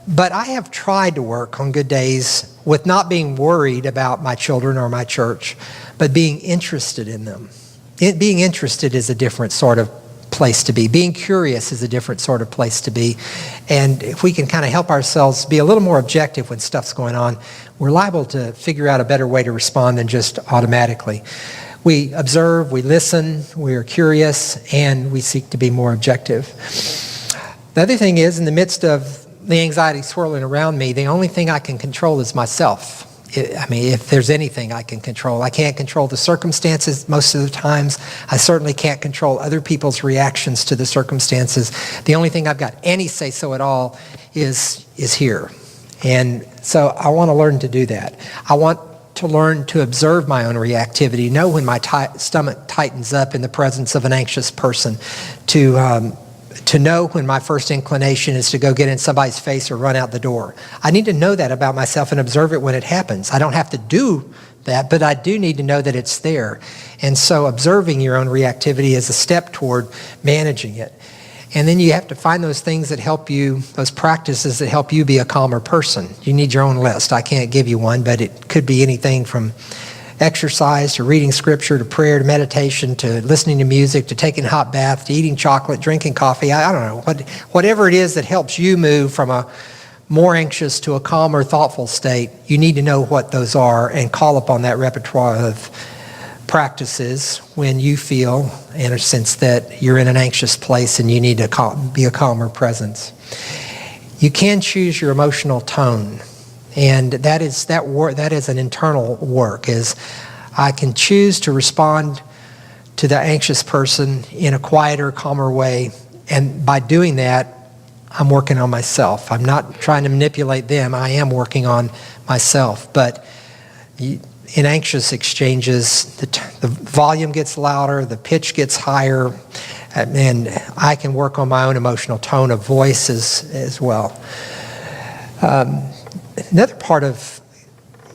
But I have tried to work on good days with not being worried about my children or my church, but being interested in them. Being interested is a different sort of place to be. Being curious is a different sort of place to be. And if we can kind of help ourselves be a little more objective when stuff's going on, we're liable to figure out a better way to respond than just automatically. We observe, we listen, we are curious, and we seek to be more objective. The other thing is, in the midst of the anxiety swirling around me, the only thing I can control is myself. If there's anything I can control. I can't control the circumstances most of the times. I certainly can't control other people's reactions to the circumstances. The only thing I've got any say-so at all is here. And so I want to learn to do that. I want to learn to observe my own reactivity, know when my stomach tightens up in the presence of an anxious person, to know when my first inclination is to go get in somebody's face or run out the door. I need to know that about myself and observe it when it happens. I don't have to do that, but I do need to know that it's there. And so observing your own reactivity is a step toward managing it. And then you have to find those things that help you, those practices that help you be a calmer person. You need your own list. I can't give you one, but it could be anything from exercise to reading scripture to prayer to meditation to listening to music to taking a hot bath to eating chocolate, drinking coffee. I don't know. Whatever it is that helps you move from a more anxious to a calmer, thoughtful state, you need to know what those are and call upon that repertoire practices when you feel, in a sense, that you're in an anxious place and you need to be a calmer presence. You can choose your emotional tone, and that is an internal work. Is I can choose to respond to the anxious person in a quieter, calmer way, and by doing that, I'm working on myself. I'm not trying to manipulate them. I am working on myself. But in anxious exchanges, the volume gets louder, the pitch gets higher, and I can work on my own emotional tone of voice as well. Another part of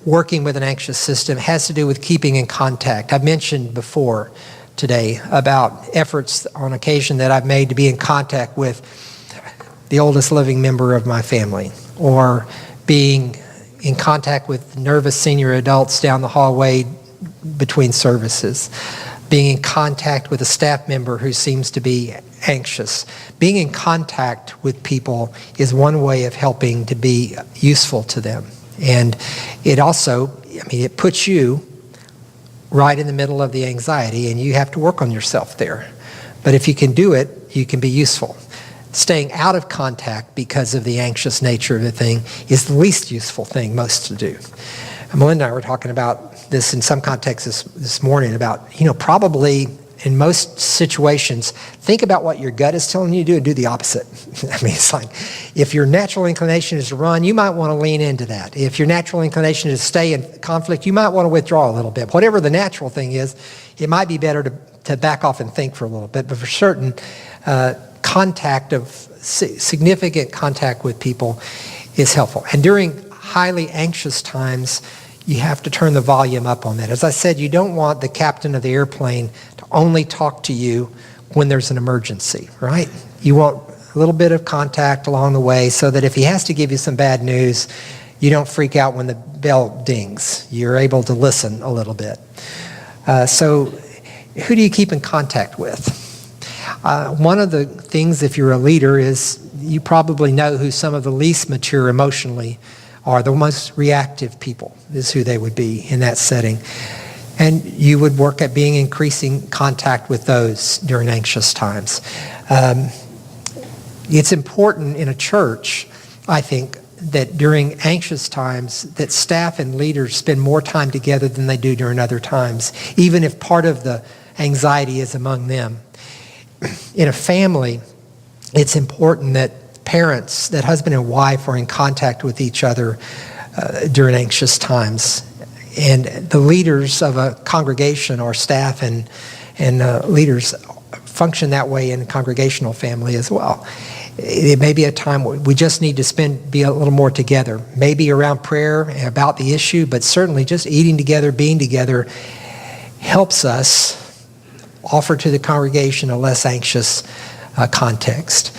working with an anxious system has to do with keeping in contact. I've mentioned before today about efforts on occasion that I've made to be in contact with the oldest living member of my family, or being in contact with nervous senior adults down the hallway between services, being in contact with a staff member who seems to be anxious. Being in contact with people is one way of helping to be useful to them. And it also, it puts you right in the middle of the anxiety, and you have to work on yourself there. But if you can do it, you can be useful. Staying out of contact because of the anxious nature of the thing is the least useful thing most to do. And Melinda and I were talking about this in some contexts this morning about, probably in most situations, think about what your gut is telling you to do and do the opposite. It's like, if your natural inclination is to run, you might want to lean into that. If your natural inclination is to stay in conflict, you might want to withdraw a little bit. Whatever the natural thing is, it might be better to back off and think for a little bit. But for certain, significant contact with people is helpful. And during highly anxious times, you have to turn the volume up on that. As I said, you don't want the captain of the airplane to only talk to you when there's an emergency, right? You want a little bit of contact along the way so that if he has to give you some bad news, you don't freak out when the bell dings. You're able to listen a little bit. So who do you keep in contact with? One of the things, if you're a leader, is you probably know who some of the least mature emotionally are. The most reactive people is who they would be in that setting. And you would work at being increasing contact with those during anxious times. It's important in a church, I think, that during anxious times that staff and leaders spend more time together than they do during other times, even if part of the anxiety is among them. In a family, it's important that parents, that husband and wife are in contact with each other during anxious times. And the leaders of a congregation or staff and leaders function that way in a congregational family as well. It may be a time where we just need to be a little more together, maybe around prayer and about the issue, but certainly just eating together, being together helps us offer to the congregation a less anxious context.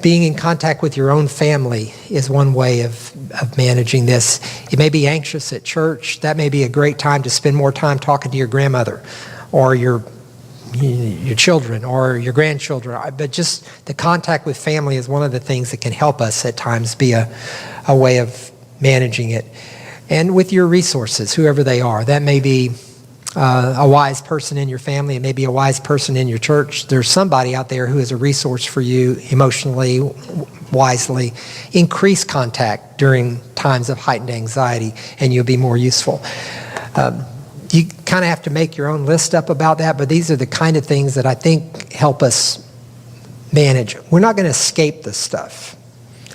Being in contact with your own family is one way of managing this. You may be anxious at church. That may be a great time to spend more time talking to your grandmother or your children or your grandchildren. But just the contact with family is one of the things that can help us at times be a way of managing it. And with your resources, whoever they are, that may be a wise person in your family, it may be a wise person in your church. There's somebody out there who is a resource for you emotionally, wisely. Increase contact during times of heightened anxiety, and you'll be more useful. You kind of have to make your own list up about that, but these are the kind of things that I think help us manage. We're not going to escape this stuff,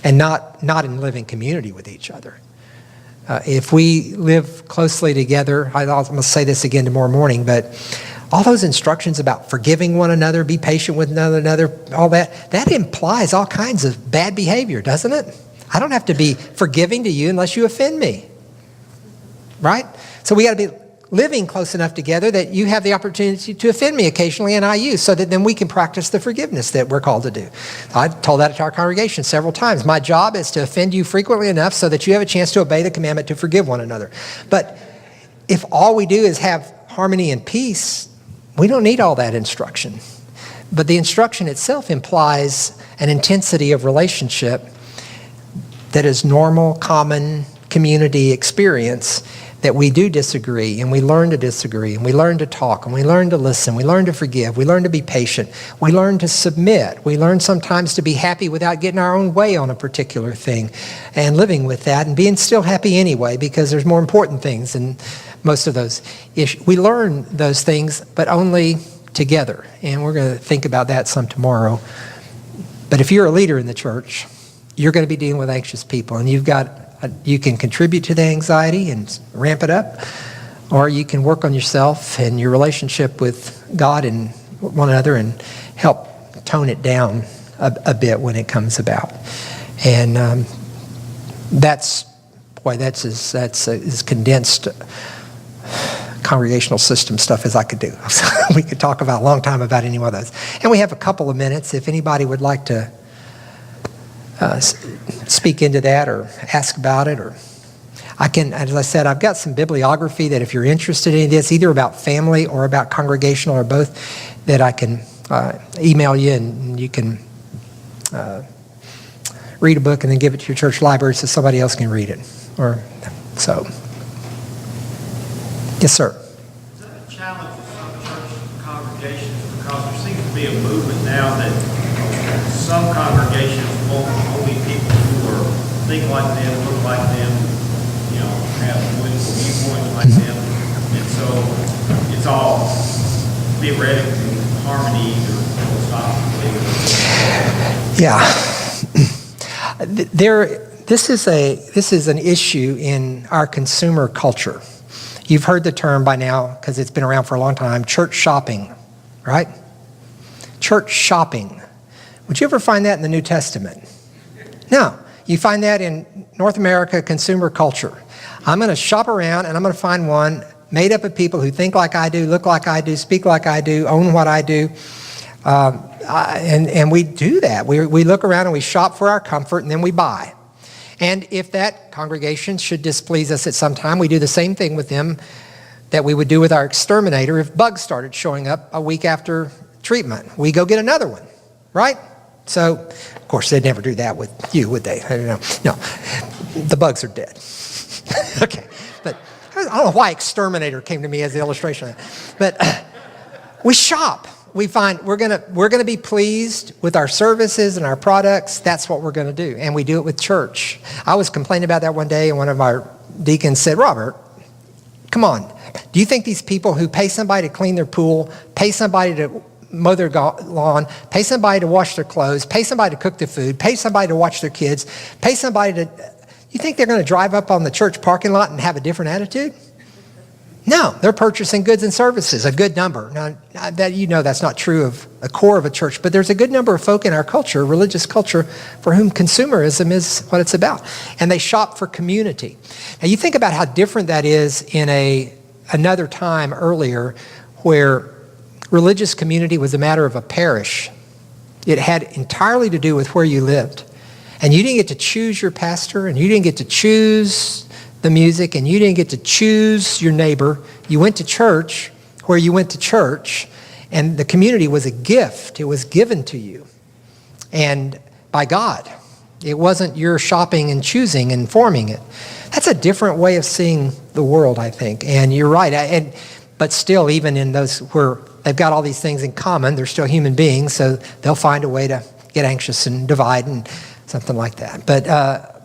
and not in living community with each other. If we live closely together, I'm going to say this again tomorrow morning, but all those instructions about forgiving one another, be patient with one another, all that implies all kinds of bad behavior, doesn't it? I don't have to be forgiving to you unless you offend me, right? So we got to be living close enough together that you have the opportunity to offend me occasionally and I you, so that then we can practice the forgiveness that we're called to do. I told that to our congregation several times. My job is to offend you frequently enough so that you have a chance to obey the commandment to forgive one another. But if all we do is have harmony and peace, we don't need all that instruction. But the instruction itself implies an intensity of relationship that is normal, common community experience that we do disagree, and we learn to disagree, and we learn to talk, and we learn to listen, we learn to forgive, we learn to be patient, we learn to submit, we learn sometimes to be happy without getting our own way on a particular thing, and living with that, and being still happy anyway, because there's more important things than most of those issues. We learn those things, but only together, and we're going to think about that some tomorrow. But if you're a leader in the church, you're going to be dealing with anxious people, and you can contribute to the anxiety and ramp it up, or you can work on yourself and your relationship with God and one another and help tone it down a bit when it comes about. And that's as condensed congregational system stuff as I could do. We could talk about a long time about any one of those. And we have a couple of minutes if anybody would like to speak into that or ask about it. Or I can, as I said, I've got some bibliography that if you're interested in this, either about family or about congregational or both, that I can email you, and you can read a book and then give it to your church library so somebody else can read it. Or so. Yes, sir. Is that a challenge for some church congregations? Because there seems to be a movement now that some congregations want only people who are think like them, look like them, have political viewpoints like them, and so it's all theoretically harmony or philosophically. Yeah, this is an issue in our consumer culture. You've heard the term by now, because it's been around for a long time, church shopping, right? Church shopping. Would you ever find that in the New Testament? No. You find that in North America consumer culture. I'm going to shop around and I'm going to find one made up of people who think like I do, look like I do, speak like I do, own what I do. And we do that. We look around and we shop for our comfort, and then we buy. And if that congregation should displease us at some time, we do the same thing with them that we would do with our exterminator if bugs started showing up a week after treatment. We go get another one, right? So, of course, they'd never do that with you, would they? I don't know. No, the bugs are dead. Okay, but I don't know why exterminator came to me as the illustration of that. But we shop. We find we're gonna be pleased with our services and our products. That's what we're gonna do, and we do it with church. I was complaining about that one day, and one of our deacons said, "Robert, come on. Do you think these people who pay somebody to clean their pool, pay somebody to mow their lawn, pay somebody to wash their clothes, pay somebody to cook their food, pay somebody to watch their kids, pay somebody to... You think they're going to drive up on the church parking lot and have a different attitude? No, they're purchasing goods and services, a good number. Now, that's not true of a core of a church, but there's a good number of folk in our culture, religious culture, for whom consumerism is what it's about. And they shop for community. Now, you think about how different that is in another time earlier where religious community was a matter of a parish. It had entirely to do with where you lived. And you didn't get to choose your pastor, and you didn't get to choose the music, and you didn't get to choose your neighbor. You went to church where you went to church, and the community was a gift. It was given to you, and by God. It wasn't your shopping and choosing and forming it. That's a different way of seeing the world, I think. And you're right. But still, even in those where they've got all these things in common, they're still human beings, so they'll find a way to get anxious and divide and something like that. But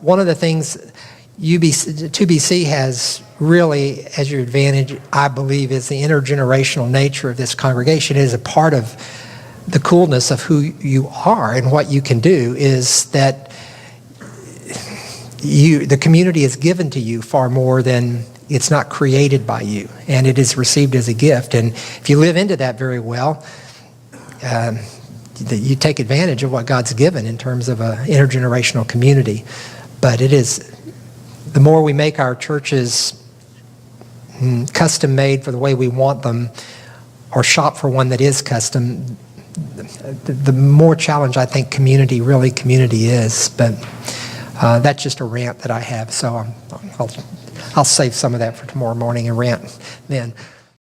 one of the things 2BC has really as your advantage, I believe, is the intergenerational nature of this congregation. It is a part of the coolness of who you are and what you can do is that the community is given to you far more than it's not created by you, and it is received as a gift. And if you live into that very well, you take advantage of what God's given in terms of an intergenerational community. But it is, the more we make our churches custom made for the way we want them, or shop for one that is custom, the more challenge I think community is. But that's just a rant that I have, so I'll save some of that for tomorrow morning and rant then.